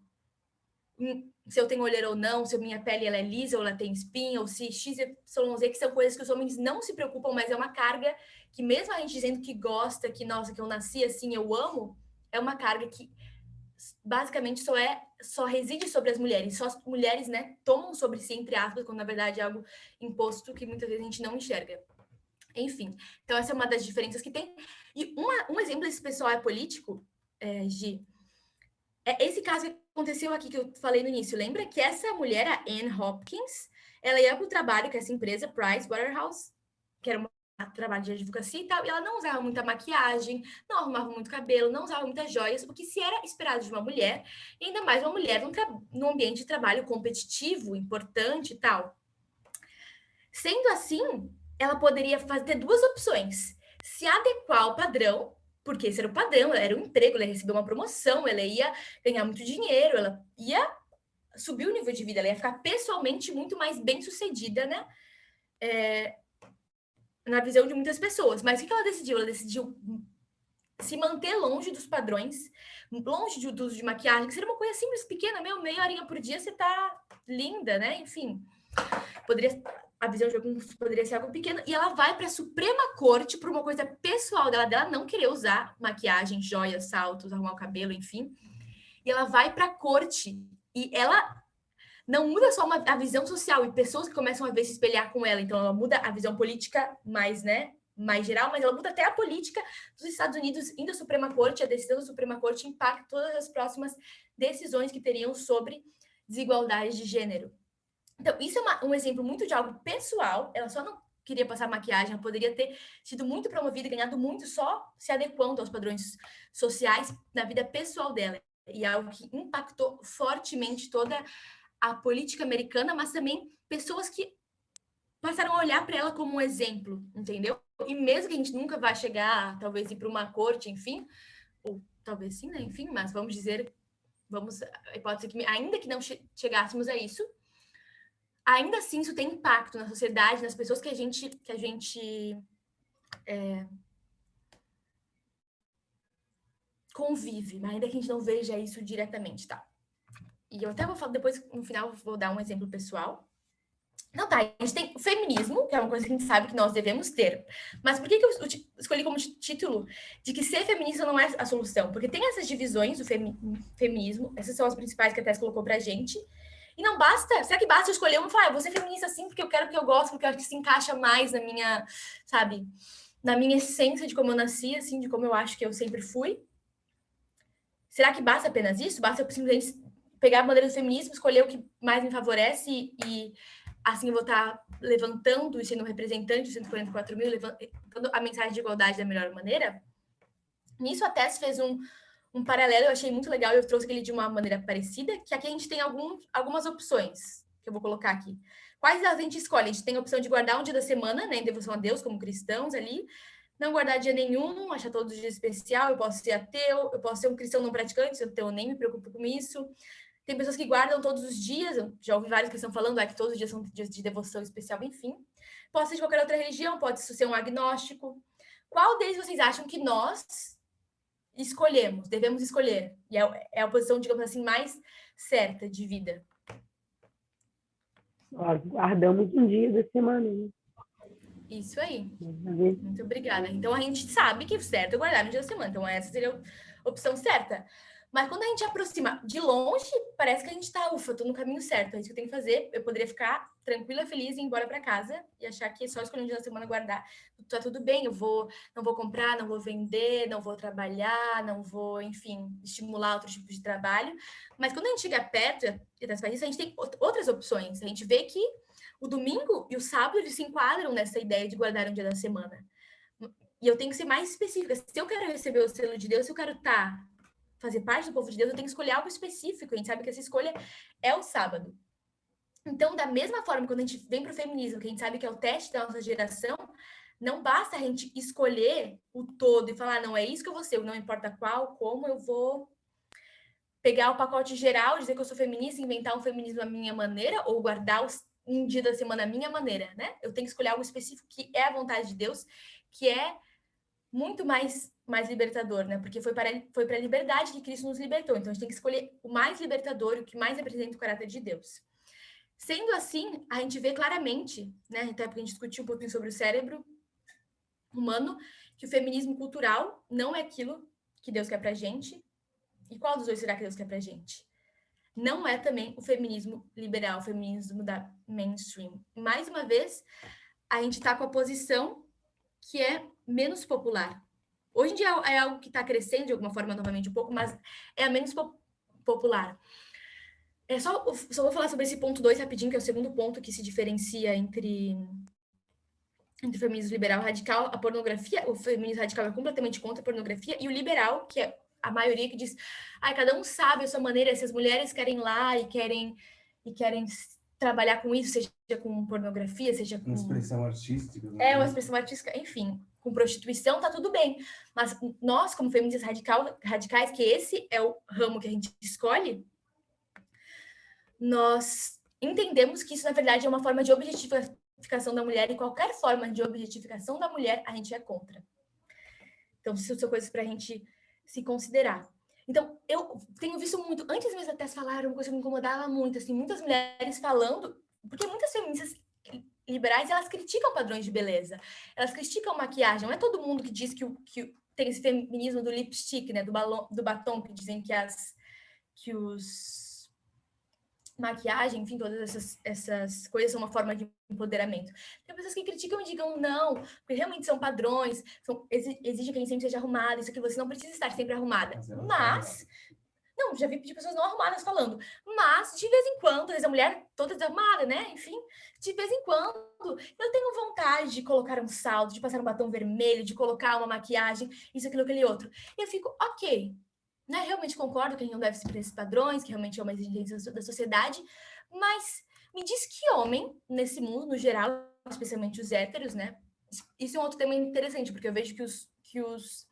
se eu tenho olheira ou não, se a minha pele ela é lisa ou ela tem espinha, ou se X, Y, Z, que são coisas que os homens não se preocupam, mas é uma carga que mesmo a gente dizendo que gosta, que, nossa, que eu nasci assim, eu amo, é uma carga que basicamente só reside sobre as mulheres. Só as mulheres, né, tomam sobre si, entre aspas, quando na verdade é algo imposto que muitas vezes a gente não enxerga. Enfim, então essa é uma das diferenças que tem. E um exemplo desse pessoal é político, Gi, é esse caso que aconteceu aqui que eu falei no início. Lembra que essa mulher, a Anne Hopkins, ela ia para o trabalho com essa empresa, Pricewaterhouse, que era um trabalho de advocacia e tal, e ela não usava muita maquiagem, não arrumava muito cabelo, não usava muitas joias, o que se era esperado de uma mulher, e ainda mais uma mulher num ambiente de trabalho competitivo, importante e tal. Sendo assim, ela poderia ter duas opções: se adequar ao padrão, porque esse era o padrão, ela era um emprego, ela ia receber uma promoção, ela ia ganhar muito dinheiro, ela ia subir o nível de vida, ela ia ficar pessoalmente muito mais bem-sucedida, né? Na visão de muitas pessoas. Mas o que ela decidiu? Ela decidiu se manter longe dos padrões, longe do uso de maquiagem, que seria uma coisa simples, pequena, meia horinha por dia, você tá linda, né? Enfim, a visão de alguns poderia ser algo pequeno, e ela vai para a Suprema Corte por uma coisa pessoal dela não querer usar maquiagem, joias, saltos, arrumar o cabelo, enfim. E ela vai para a corte, e ela não muda só a visão social, e pessoas que começam a ver se espelhar com ela, então ela muda a visão política mais geral, mas ela muda até a política dos Estados Unidos indo à Suprema Corte, a decisão da Suprema Corte impacta todas as próximas decisões que teriam sobre desigualdade de gênero. Então, isso é um exemplo muito de algo pessoal, ela só não queria passar maquiagem, ela poderia ter sido muito promovida, ganhado muito só se adequando aos padrões sociais na vida pessoal dela. E é algo que impactou fortemente toda a política americana, mas também pessoas que passaram a olhar para ela como um exemplo, entendeu? E mesmo que a gente nunca vá chegar, talvez ir para uma corte, enfim, ou talvez sim, né? Enfim, mas vamos dizer, pode ser que ainda que não chegássemos a isso, ainda assim isso tem impacto na sociedade, nas pessoas que a gente convive, mas ainda que a gente não veja isso diretamente, tá? E eu até vou falar depois, no final, vou dar um exemplo pessoal. Não, tá, a gente tem o feminismo, que é uma coisa que a gente sabe que nós devemos ter. Mas por que eu escolhi como título de que ser feminista não é a solução? Porque tem essas divisões do feminismo, essas são as principais que a Tess colocou pra gente. E não basta, será que basta eu escolher uma e falar, eu vou ser feminista sim, porque eu quero, porque eu gosto, porque eu acho que se encaixa mais na minha, sabe, na minha essência de como eu nasci, assim, de como eu acho que eu sempre fui? Será que basta apenas isso? Basta eu simplesmente pegar a bandeira do feminismo, escolher o que mais me favorece e assim eu vou estar levantando e sendo um representante dos 144 mil, levantando a mensagem de igualdade da melhor maneira? Nisso a Tess fez um paralelo, eu achei muito legal, eu trouxe ele de uma maneira parecida, que aqui a gente tem algumas opções, que eu vou colocar aqui. Quais a gente escolhe? A gente tem a opção de guardar um dia da semana, né, em devoção a Deus, como cristãos ali, não guardar dia nenhum, achar todos os dias especial, eu posso ser ateu, eu posso ser um cristão não praticante, eu nem me preocupo com isso. Tem pessoas que guardam todos os dias, eu já ouvi vários que estão falando que todos os dias são dias de devoção especial, enfim. Pode ser de qualquer outra religião, pode ser um agnóstico. Qual deles vocês acham que nós escolhemos, devemos escolher? E é a posição, digamos assim, mais certa de vida. Guardamos um dia da semana, né? Isso aí. Muito obrigada. Então, a gente sabe que o certo é guardar no dia da semana. Então, essa seria a opção certa. Mas quando a gente aproxima de longe, parece que a gente tá, ufa, tô no caminho certo, é isso que eu tenho que fazer. Eu poderia ficar tranquila, feliz, ir embora para casa e achar que é só escolher um dia da semana guardar. Tá tudo bem, não vou comprar, não vou vender, não vou trabalhar, não vou, enfim, estimular outro tipo de trabalho. Mas quando a gente chega perto das países, a gente tem outras opções. A gente vê que o domingo e o sábado eles se enquadram nessa ideia de guardar um dia da semana. E eu tenho que ser mais específica. Se eu quero receber o selo de Deus, se eu quero fazer parte do povo de Deus, eu tenho que escolher algo específico. A gente sabe que essa escolha é o sábado. Então, da mesma forma, quando a gente vem para o feminismo, que a gente sabe que é o teste da nossa geração, não basta a gente escolher o todo e falar, não, é isso que eu vou ser, não importa qual, como eu vou pegar o pacote geral, dizer que eu sou feminista, inventar um feminismo à minha maneira, ou guardar um dia da semana à minha maneira, né? Eu tenho que escolher algo específico que é a vontade de Deus, que é muito mais libertador, né? Porque foi para a liberdade que Cristo nos libertou. Então, a gente tem que escolher o mais libertador, o que mais representa o caráter de Deus. Sendo assim, a gente vê claramente, né? Até porque a gente discutiu um pouquinho sobre o cérebro humano, que o feminismo cultural não é aquilo que Deus quer pra gente. E qual dos dois será que Deus quer pra gente? Não é também o feminismo liberal, o feminismo da mainstream. Mais uma vez, a gente tá com a posição que é menos popular. Hoje em dia é algo que está crescendo de alguma forma novamente um pouco, mas é a menos popular. Só vou falar sobre esse ponto 2 rapidinho, que é o segundo ponto que se diferencia entre o feminismo liberal radical, a pornografia. O feminismo radical é completamente contra a pornografia, e o liberal, que é a maioria que diz, cada um sabe a sua maneira, se as mulheres querem ir lá e querem trabalhar com isso, seja com pornografia, seja com... Uma expressão artística. Né? Uma expressão artística, enfim, com prostituição, tá tudo bem. Mas nós, como feministas radicais, que esse é o ramo que a gente escolhe, nós entendemos que isso, na verdade, é uma forma de objetificação da mulher, e qualquer forma de objetificação da mulher, a gente é contra. Então, isso são coisas para a gente se considerar. Então, eu tenho visto muito, antes mesmo até falaram, uma coisa que me incomodava muito, assim, muitas mulheres falando, porque muitas feministas liberais, elas criticam padrões de beleza, elas criticam maquiagem, não é todo mundo que diz que tem esse feminismo do lipstick, né, do batom, que dizem que os maquiagem, enfim, todas essas coisas são uma forma de empoderamento. Tem pessoas que criticam e digam não, porque realmente são padrões, exigem que a gente sempre seja arrumada, isso aqui você não precisa estar sempre arrumada. Mas não, já vi de pessoas não arrumadas falando, mas de vez em quando, às vezes a mulher toda desarrumada, né? Enfim, de vez em quando eu tenho vontade de colocar um salto, de passar um batom vermelho, de colocar uma maquiagem, isso, aquilo, aquele outro. E eu fico, ok, né? Realmente concordo que a gente não deve seguir esses padrões, que realmente é uma exigência da sociedade, mas me diz que homem, nesse mundo, no geral, especialmente os héteros, né? Isso é um outro tema interessante, porque eu vejo que os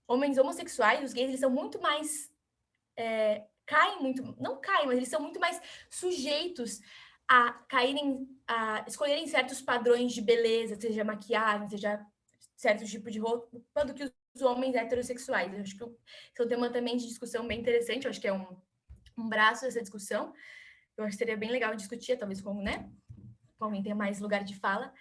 homens homossexuais, os gays, eles são muito mais... não caem, mas eles são muito mais sujeitos a escolherem certos padrões de beleza, seja maquiagem, seja certo tipo de roupa, do que os homens heterossexuais. Eu acho que esse é um tema também de discussão bem interessante, eu acho que é um braço dessa discussão. Eu acho que seria bem legal discutir, talvez com alguém tenha mais lugar de fala.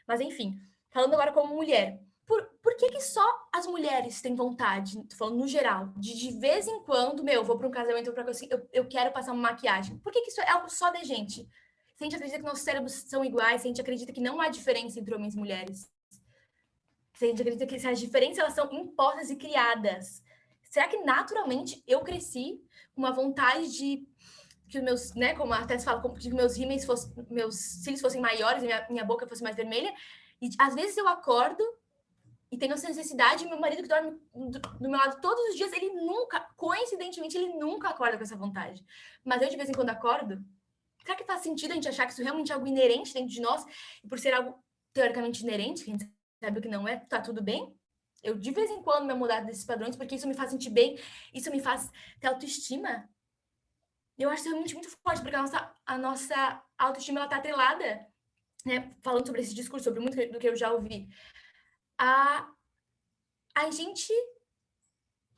Mas, enfim, falando agora como mulher, por que só as mulheres têm vontade, tô falando no geral, de vez em quando, eu vou para um casamento, eu quero passar uma maquiagem? Por que isso é algo só da gente? Se a gente acredita que nossos cérebros são iguais, se a gente acredita que não há diferença entre homens e mulheres, se a gente acredita que as diferenças elas são impostas e criadas, será que naturalmente eu cresci com uma vontade de que os meus, né, como a Tess fala, que meus rímels meus cílios fossem maiores e minha boca fosse mais vermelha? E às vezes eu acordo e tenho essa necessidade, e meu marido que dorme do meu lado todos os dias, coincidentemente, ele nunca acorda com essa vontade. Mas eu, de vez em quando, acordo. Será que faz sentido a gente achar que isso realmente é algo inerente dentro de nós? E por ser algo teoricamente inerente, que a gente sabe o que não é, tá tudo bem? Eu, de vez em quando, me mudar desses padrões, porque isso me faz sentir bem, isso me faz ter autoestima. Eu acho realmente muito forte, porque a nossa autoestima, ela tá atrelada, né? Falando sobre esse discurso, sobre muito do que eu já ouvi, a gente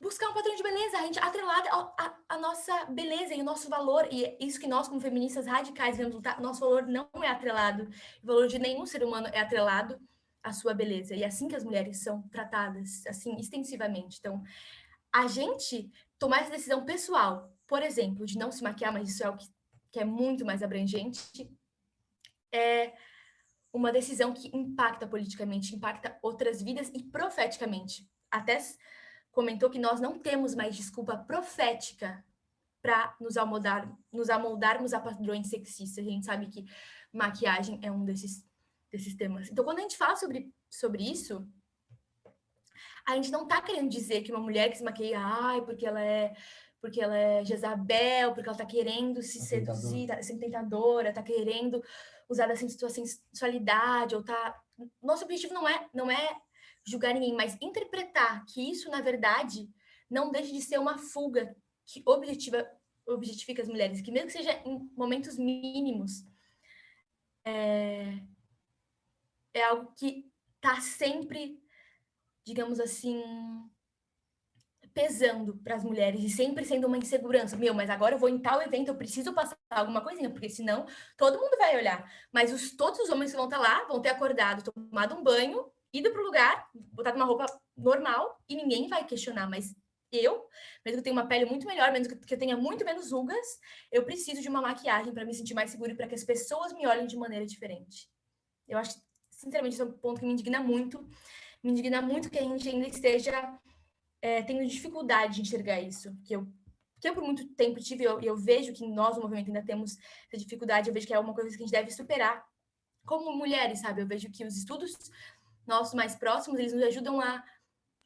buscar um padrão de beleza, a gente atrelada a nossa beleza e o nosso valor, e é isso que nós, como feministas radicais, vamos lutar, nosso valor não é atrelado, o valor de nenhum ser humano é atrelado à sua beleza, e é assim que as mulheres são tratadas, assim, extensivamente. Então, a gente tomar essa decisão pessoal, por exemplo, de não se maquiar, mas isso é algo que é muito mais abrangente, é uma decisão que impacta politicamente, impacta outras vidas e profeticamente. Até comentou que nós não temos mais desculpa profética para nos amoldarmos a padrões sexistas. A gente sabe que maquiagem é um desses temas. Então, quando a gente fala sobre isso, a gente não está querendo dizer que uma mulher que se maquia, porque ela é Jezabel, porque ela está querendo se seduzir, tá sendo tentadora, está querendo usar da sua sensualidade, Nosso objetivo não é julgar ninguém, mas interpretar que isso, na verdade, não deixa de ser uma fuga que objetifica as mulheres, que mesmo que seja em momentos mínimos, é algo que está sempre, digamos assim, pesando para as mulheres e sempre sendo uma insegurança. Mas agora eu vou em tal evento, eu preciso passar alguma coisinha, porque senão todo mundo vai olhar. Mas todos os homens que vão estar lá vão ter acordado, tomado um banho, ido para o lugar, botado uma roupa normal e ninguém vai questionar. Mas mesmo que eu tenha uma pele muito melhor, mesmo que eu tenha muito menos rugas, eu preciso de uma maquiagem para me sentir mais segura e para que as pessoas me olhem de maneira diferente. Eu acho, sinceramente, esse é um ponto que me indigna muito. Me indigna muito que a gente ainda esteja tendo dificuldade de enxergar isso, que eu por muito tempo tive, e eu vejo que nós, no movimento, ainda temos essa dificuldade, eu vejo que é uma coisa que a gente deve superar como mulheres, sabe? Eu vejo que os estudos nossos mais próximos, eles nos ajudam a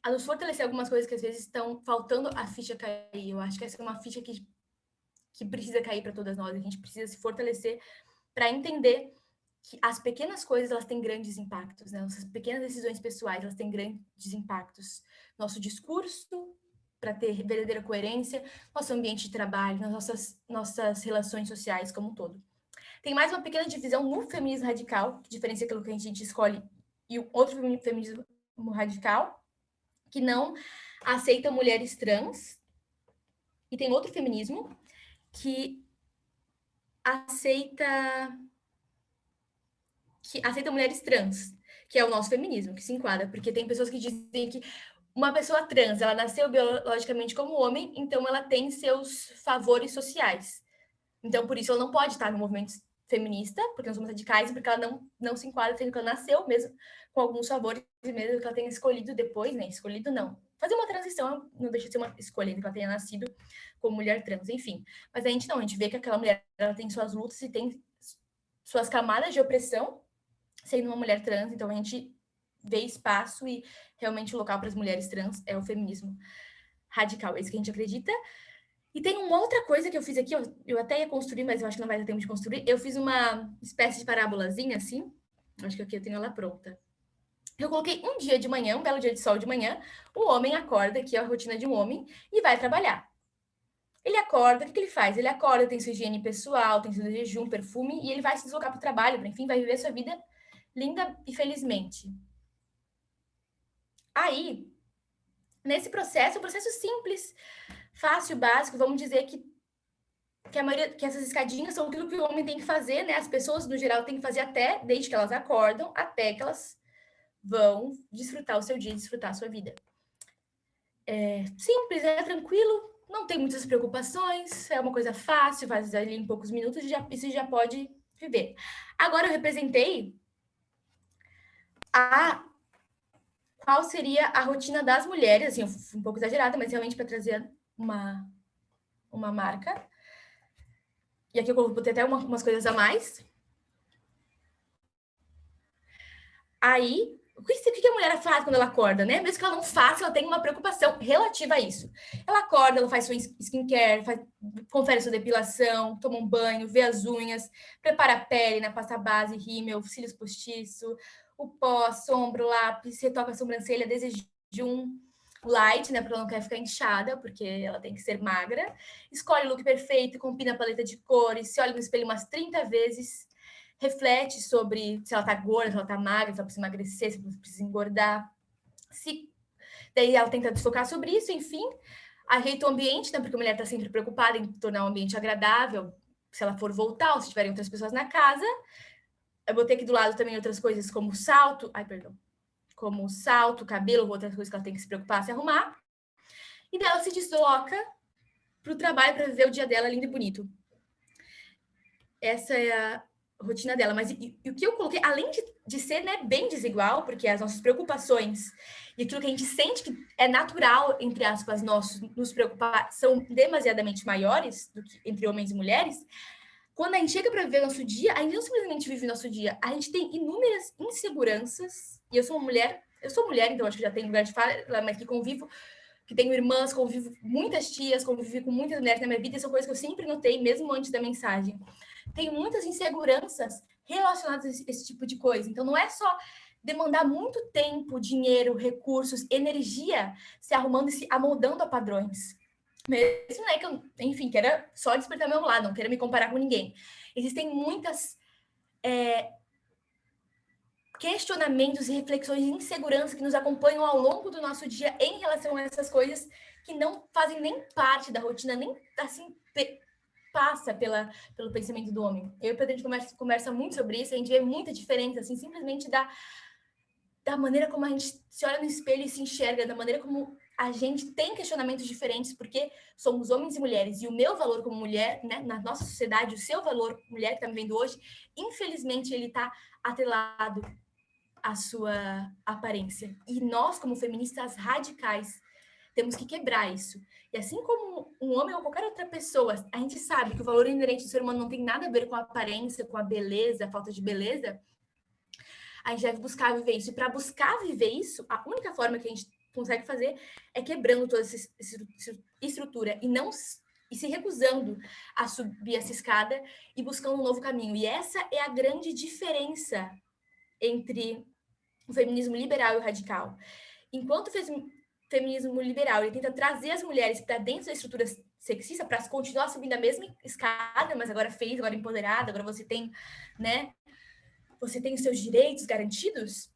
nos fortalecer algumas coisas que às vezes estão faltando a ficha cair. Eu acho que essa é uma ficha que precisa cair para todas nós, a gente precisa se fortalecer para entender que as pequenas coisas, elas têm grandes impactos, né? Nossas pequenas decisões pessoais, elas têm grandes impactos. Nosso discurso, para ter verdadeira coerência, nosso ambiente de trabalho, nas nossas relações sociais como um todo. Tem mais uma pequena divisão no feminismo radical, que diferencia aquilo que a gente escolhe e o outro feminismo radical, que não aceita mulheres trans. E tem outro feminismo que aceita mulheres trans, que é o nosso feminismo, que se enquadra, porque tem pessoas que dizem que uma pessoa trans, ela nasceu biologicamente como homem, então ela tem seus favores sociais. Então, por isso, ela não pode estar no movimento feminista, porque nós somos radicais, porque ela não se enquadra, sendo que ela nasceu mesmo com alguns favores, mesmo que ela tenha escolhido depois, né? Escolhido não. Fazer uma transição não deixa de ser uma escolha, que ela tenha nascido como mulher trans, enfim. Mas a gente não, a gente vê que aquela mulher, ela tem suas lutas e tem suas camadas de opressão, sendo uma mulher trans, então a gente vê espaço e realmente o local para as mulheres trans é o feminismo radical, é isso que a gente acredita. E tem uma outra coisa que eu fiz aqui, eu até ia construir, mas eu acho que não vai ter tempo de construir. Eu fiz uma espécie de parábolazinha, assim, acho que aqui eu tenho ela pronta. Eu coloquei um dia de manhã, um belo dia de sol de manhã, o homem acorda, aqui é a rotina de um homem, e vai trabalhar. Ele acorda, o que ele faz? Ele acorda, tem sua higiene pessoal, tem seu jejum, perfume, e ele vai se deslocar para o trabalho, enfim, vai viver sua vida linda e felizmente. Aí, nesse processo, um processo simples, fácil, básico, vamos dizer que essas escadinhas são aquilo que o homem tem que fazer, né? As pessoas, no geral, têm que fazer desde que elas acordam, até que elas vão desfrutar o seu dia, desfrutar a sua vida. É simples, é tranquilo, não tem muitas preocupações, é uma coisa fácil, faz ali em poucos minutos e você já pode viver. Agora eu representei qual seria a rotina das mulheres, assim, eu fui um pouco exagerada, mas realmente para trazer uma marca. E aqui eu botei até umas coisas a mais. Aí, o que a mulher faz quando ela acorda, né? Mesmo que ela não faça, ela tem uma preocupação relativa a isso. Ela acorda, ela faz sua skincare, confere sua depilação, toma um banho, vê as unhas, prepara a pele, né? Passa base, rímel, cílios postiço, o pó, sombra, lápis, retoca a sobrancelha, deseja um light, né? Porque ela não quer ficar inchada, porque ela tem que ser magra. Escolhe o look perfeito, combina a paleta de cores, se olha no espelho umas 30 vezes, reflete sobre se ela tá gorda, se ela tá magra, se ela precisa emagrecer, se ela precisa engordar. Daí ela tenta desfocar sobre isso, enfim. Ajeita o ambiente, né? Porque a mulher tá sempre preocupada em tornar o ambiente agradável, se ela for voltar ou se tiverem outras pessoas na casa. Eu botei aqui do lado também outras coisas como salto, como salto, cabelo, outras coisas que ela tem que se preocupar, se arrumar. E daí ela se desloca para o trabalho para viver o dia dela lindo e bonito. Essa é a rotina dela. Mas e o que eu coloquei, além de ser, né, bem desigual, porque as nossas preocupações e aquilo que a gente sente que é natural, entre aspas, nos preocupar, são demasiadamente maiores do que entre homens e mulheres. Quando a gente chega para viver o nosso dia, a gente não simplesmente vive o nosso dia, a gente tem inúmeras inseguranças. E eu sou mulher, então acho que já tenho lugar de fala, mas que convivo, que tenho irmãs, convivo muitas tias, convivi com muitas mulheres na minha vida, e são coisas que eu sempre notei, mesmo antes da mensagem. Tenho muitas inseguranças relacionadas a esse tipo de coisa. Então, não é só demandar muito tempo, dinheiro, recursos, energia, se arrumando e se amoldando a padrões. Mesmo, né, que eu, enfim, quero só despertar meu lado, não quero me comparar com ninguém. Existem muitas questionamentos e reflexões de insegurança que nos acompanham ao longo do nosso dia em relação a essas coisas que não fazem nem parte da rotina, nem assim passa pelo pensamento do homem. Eu e o Pedro, a gente conversa muito sobre isso, a gente vê muita diferença, assim, simplesmente da maneira como a gente se olha no espelho e se enxerga, da maneira como a gente tem questionamentos diferentes, porque somos homens e mulheres, e o meu valor como mulher, né, na nossa sociedade, o seu valor, mulher que está me vendo hoje, infelizmente ele está atrelado a sua aparência. E nós, como feministas radicais, temos que quebrar isso. E assim como um homem ou qualquer outra pessoa, a gente sabe que o valor inerente do ser humano não tem nada a ver com a aparência, com a beleza, a falta de beleza, a gente deve buscar viver isso. E para buscar viver isso, a única forma que a gente consegue fazer é quebrando toda essa estrutura e se recusando a subir essa escada e buscando um novo caminho. E essa é a grande diferença entre o feminismo liberal e o radical. Enquanto o feminismo liberal ele tenta trazer as mulheres para dentro da estrutura sexista para continuar subindo a mesma escada, mas agora agora empoderada, agora você tem, né? Você tem os seus direitos garantidos.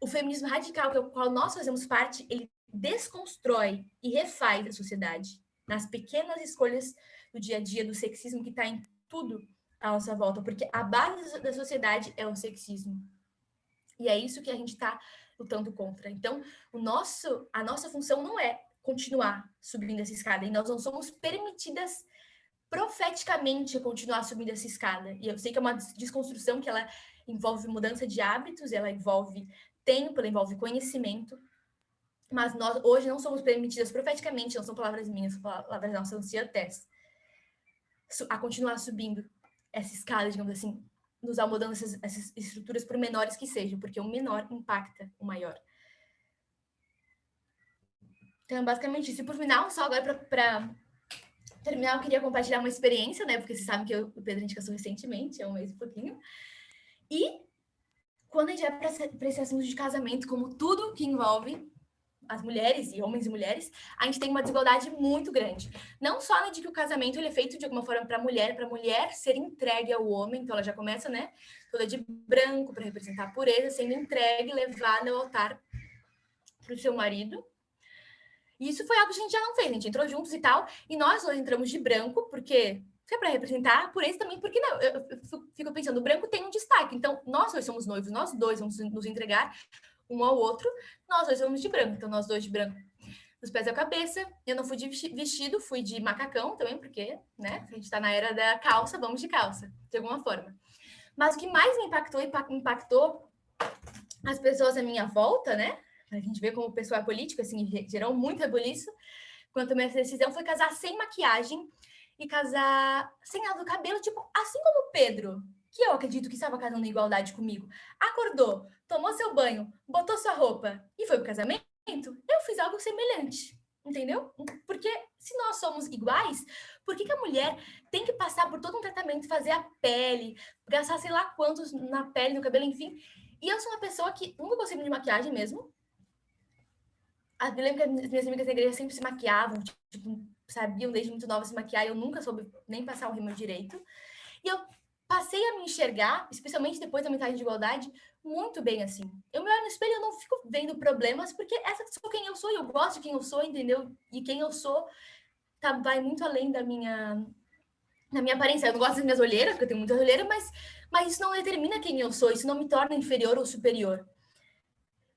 O feminismo radical, que é o qual nós fazemos parte, ele desconstrói e refaz a sociedade nas pequenas escolhas do dia a dia, do sexismo que está em tudo à nossa volta, porque a base da sociedade é o sexismo. E é isso que a gente está lutando contra. Então, a nossa função não é continuar subindo essa escada, e nós não somos permitidas profeticamente continuar subindo essa escada. E eu sei que é uma desconstrução que ela envolve mudança de hábitos, ela envolve tempo, ela envolve conhecimento, mas nós hoje não somos permitidas profeticamente, não são palavras minhas, são palavras da nossa anciã Tess, a continuar subindo essa escada, digamos assim, nos mudando essas estruturas, por menores que sejam, porque o menor impacta o maior. Então, basicamente isso. E por final, só agora para terminar, eu queria compartilhar uma experiência, né? Porque vocês sabem que o Pedro a gente casou recentemente, há um mês e pouquinho. E quando a gente vai para esse assunto de casamento, como tudo que envolve as mulheres, e homens e mulheres, a gente tem uma desigualdade muito grande. Não só de que o casamento ele é feito de alguma forma para a mulher ser entregue ao homem, então ela já começa, né, toda de branco para representar a pureza, sendo entregue, levada ao altar para o seu marido. E isso foi algo que a gente já não fez, a gente entrou juntos e tal, e nós dois entramos de branco, porque foi para representar a pureza também, porque não, eu fico pensando, o branco tem um destaque, então nós dois somos noivos, nós dois vamos nos entregar um ao outro, nós dois vamos de branco, então nós dois de branco, dos pés à cabeça. Eu não fui de vestido, fui de macacão também, porque, né, a gente tá na era da calça, vamos de calça, de alguma forma. Mas o que mais me impactou as pessoas à minha volta, né, a gente vê como o pessoal é político, assim, gerou muito rebuliço, quanto a minha decisão foi casar sem maquiagem e casar sem nada do cabelo, tipo, assim como o Pedro, que eu acredito que estava casando em igualdade comigo, acordou, tomou seu banho, botou sua roupa e foi pro casamento, eu fiz algo semelhante, entendeu? Porque se nós somos iguais, por que a mulher tem que passar por todo um tratamento, fazer a pele, gastar sei lá quantos na pele, no cabelo, enfim? E eu sou uma pessoa que nunca gostei de maquiagem mesmo. Eu lembro que as minhas amigas da igreja sempre se maquiavam, tipo, sabiam desde muito nova se maquiar, e eu nunca soube nem passar o rímel direito. E eu passei a me enxergar, especialmente depois da mensagem de igualdade, muito bem assim. Eu me olho no espelho e eu não fico vendo problemas, porque essa sou quem eu sou, e eu gosto de quem eu sou, entendeu? E quem eu sou vai muito além da minha aparência. Eu não gosto das minhas olheiras, porque eu tenho muitas olheiras, mas isso não determina quem eu sou, isso não me torna inferior ou superior.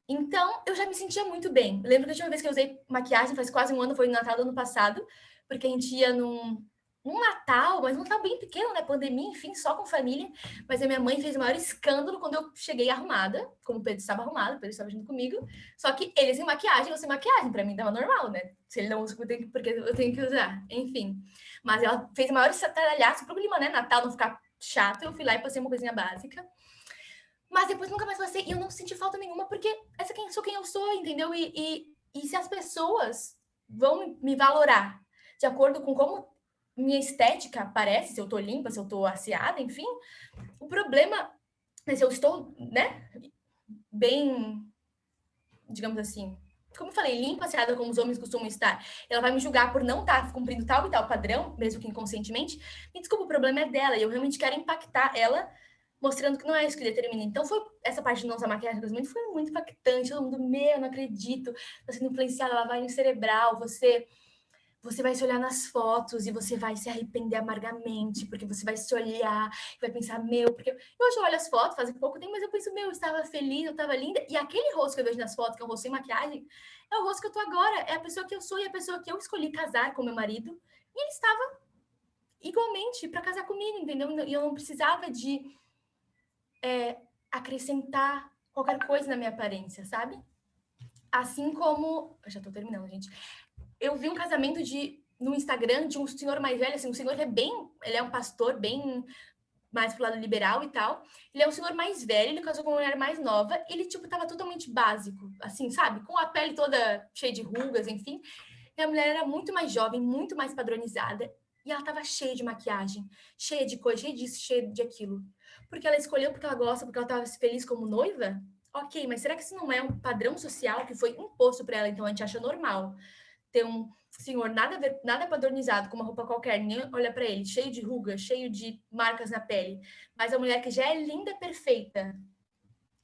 Então, eu já me sentia muito bem. Eu lembro que a última vez que eu usei maquiagem, faz quase um ano, foi no Natal do ano passado, porque a gente ia num Natal, mas um Natal bem pequeno, né? Pandemia, enfim, só com família. Mas a minha mãe fez o maior escândalo quando eu cheguei arrumada, como o Pedro estava arrumado, o Pedro estava junto comigo. Só que ele sem maquiagem, eu sem maquiagem, pra mim tava normal, né? Se ele não usa, porque eu tenho que usar. Enfim. Mas ela fez o maior estardalhaço pro clima, né? Natal não ficar chato, eu fui lá e passei uma coisinha básica. Mas depois nunca mais passei, e eu não senti falta nenhuma, porque sou quem eu sou, entendeu? E se as pessoas vão me valorar de acordo com como minha estética parece, se eu tô limpa, se eu tô asseada, enfim, o problema é se eu estou, né, bem, digamos assim, como eu falei, limpa, asseada como os homens costumam estar, ela vai me julgar por não estar cumprindo tal e tal padrão, mesmo que inconscientemente, e desculpa, o problema é dela, e eu realmente quero impactar ela, mostrando que não é isso que determina. Então, foi essa parte de não usar maquiagem do casamento foi muito impactante. Todo mundo, meu, não acredito. Tá sendo influenciada, lavagem cerebral. Você vai se olhar nas fotos e você vai se arrepender amargamente, porque você vai se olhar e vai pensar, meu, porque eu hoje olho as fotos, faz pouco tempo, mas eu penso, meu, eu estava feliz, eu estava linda. E aquele rosto que eu vejo nas fotos, que é um rosto sem maquiagem, é o rosto que eu tô agora. É a pessoa que eu sou e a pessoa que eu escolhi casar com meu marido. E ele estava igualmente para casar comigo, entendeu? E eu não precisava de acrescentar qualquer coisa na minha aparência, sabe? Assim como... Eu já tô terminando, gente. Eu vi um casamento no Instagram de um senhor mais velho, assim, um senhor que ele é um pastor bem mais pro lado liberal e tal. Ele é um senhor mais velho, ele casou com uma mulher mais nova, ele, tipo, tava totalmente básico, assim, sabe? Com a pele toda cheia de rugas, enfim. E a mulher era muito mais jovem, muito mais padronizada, e ela tava cheia de maquiagem, cheia de coisa, cheia disso, cheia de aquilo. Porque ela escolheu porque ela gosta, porque ela tava feliz como noiva? Ok, mas será que isso não é um padrão social que foi imposto para ela, então a gente acha normal ter um senhor nada padronizado, com uma roupa qualquer, ninguém olha para ele, cheio de rugas, cheio de marcas na pele, mas a mulher que já é linda, perfeita,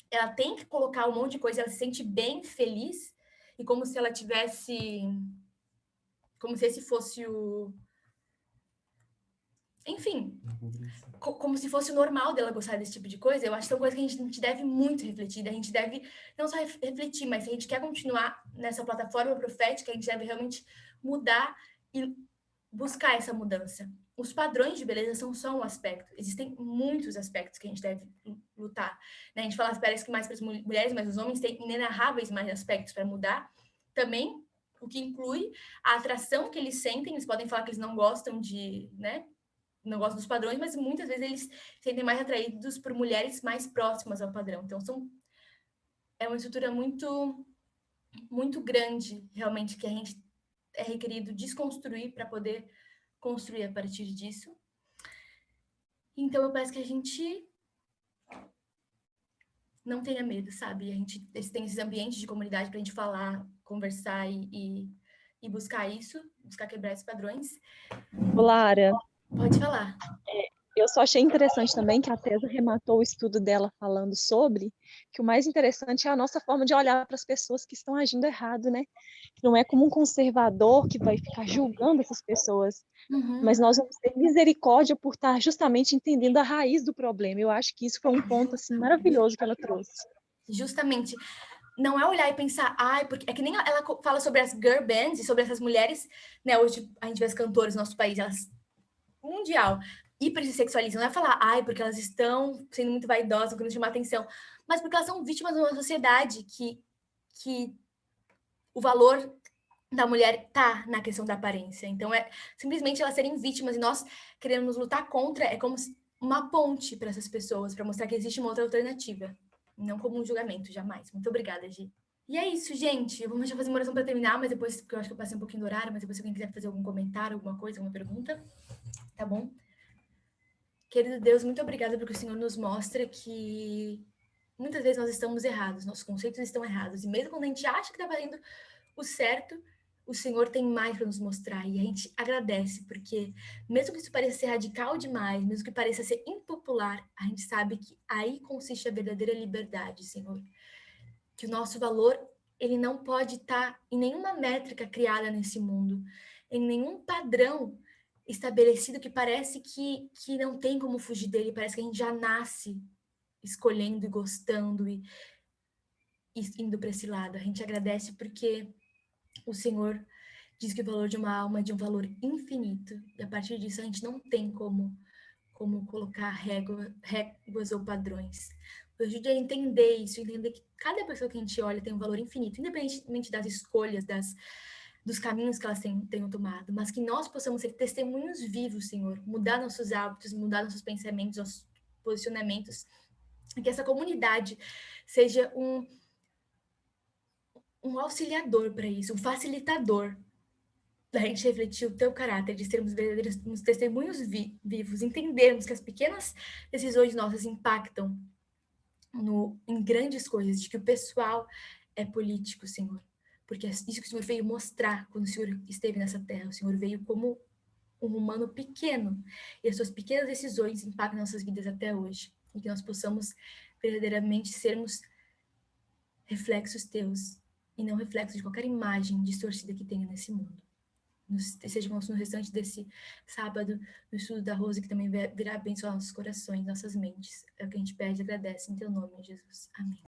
ela tem que colocar um monte de coisa, ela se sente bem, feliz, e como se ela tivesse... Como se esse fosse o... Enfim, como se fosse o normal dela gostar desse tipo de coisa. Eu acho que é uma coisa que a gente deve muito refletir. A gente deve não só refletir, mas se a gente quer continuar nessa plataforma profética, a gente deve realmente mudar e buscar essa mudança. Os padrões de beleza são só um aspecto. Existem muitos aspectos que a gente deve lutar. A gente fala, parece que mais para as mulheres, mas os homens têm inenarráveis mais aspectos para mudar. Também, o que inclui a atração que eles sentem. Eles podem falar que eles não gostam não gostam dos padrões, mas muitas vezes eles se sentem mais atraídos por mulheres mais próximas ao padrão. Então, é uma estrutura muito, muito grande, realmente, que a gente é requerido desconstruir para poder construir a partir disso. Então, eu peço que a gente não tenha medo, sabe? A gente tem esses ambientes de comunidade para a gente falar, conversar e buscar isso, buscar quebrar esses padrões. Lara, Pode falar. eu só achei interessante também que a Tesa rematou o estudo dela falando sobre que o mais interessante é a nossa forma de olhar para as pessoas que estão agindo errado, né? Não é como um conservador que vai ficar julgando essas pessoas, mas nós vamos ter misericórdia por estar justamente entendendo a raiz do problema. Eu acho que isso foi um ponto assim maravilhoso que ela trouxe. Justamente. Não é olhar e pensar, porque é que nem ela fala sobre as girl bands e sobre essas mulheres, né? Hoje a gente vê as cantoras no nosso país, elas mundial, hiper se sexualizam. Não é falar, porque elas estão sendo muito vaidosas, querendo chamar atenção, mas porque elas são vítimas de uma sociedade que o valor da mulher tá na questão da aparência. Então, é simplesmente elas serem vítimas e nós queremos lutar contra, é como uma ponte para essas pessoas, para mostrar que existe uma outra alternativa. Não como um julgamento, jamais. Muito obrigada, Gi. E é isso, gente. Vamos já fazer uma oração para terminar, mas depois, porque eu acho que eu passei um pouquinho do horário, mas depois se alguém quiser fazer algum comentário, alguma coisa, alguma pergunta, tá bom? Querido Deus, muito obrigada porque o Senhor nos mostra que muitas vezes nós estamos errados, nossos conceitos estão errados. E mesmo quando a gente acha que está fazendo o certo, o Senhor tem mais para nos mostrar. E a gente agradece, porque mesmo que isso pareça ser radical demais, mesmo que pareça ser impopular, a gente sabe que aí consiste a verdadeira liberdade, Senhor. Que o nosso valor, ele não pode estar em nenhuma métrica criada nesse mundo, em nenhum padrão estabelecido que parece que não tem como fugir dele, parece que a gente já nasce escolhendo e gostando e indo para esse lado. A gente agradece porque o Senhor diz que o valor de uma alma é de um valor infinito, e a partir disso a gente não tem como colocar réguas ou padrões. Eu ajude a entender isso, entender que cada pessoa que a gente olha tem um valor infinito, independentemente das escolhas, dos caminhos que elas tenham tomado, mas que nós possamos ser testemunhos vivos, Senhor, mudar nossos hábitos, mudar nossos pensamentos, nossos posicionamentos, e que essa comunidade seja um auxiliador para isso, um facilitador da gente refletir o teu caráter, de sermos verdadeiros testemunhos vivos, entendermos que as pequenas decisões nossas impactam em grandes coisas, de que o pessoal é político, Senhor. Porque é isso que o Senhor veio mostrar quando o Senhor esteve nessa terra. O Senhor veio como um humano pequeno. E as suas pequenas decisões impactam nossas vidas até hoje. E que nós possamos verdadeiramente sermos reflexos teus e não reflexos de qualquer imagem distorcida que tenha nesse mundo. Seja no restante desse sábado, no estudo da Rose, que também virá abençoar nossos corações, nossas mentes. É o que a gente pede e agradece em teu nome, Jesus. Amém.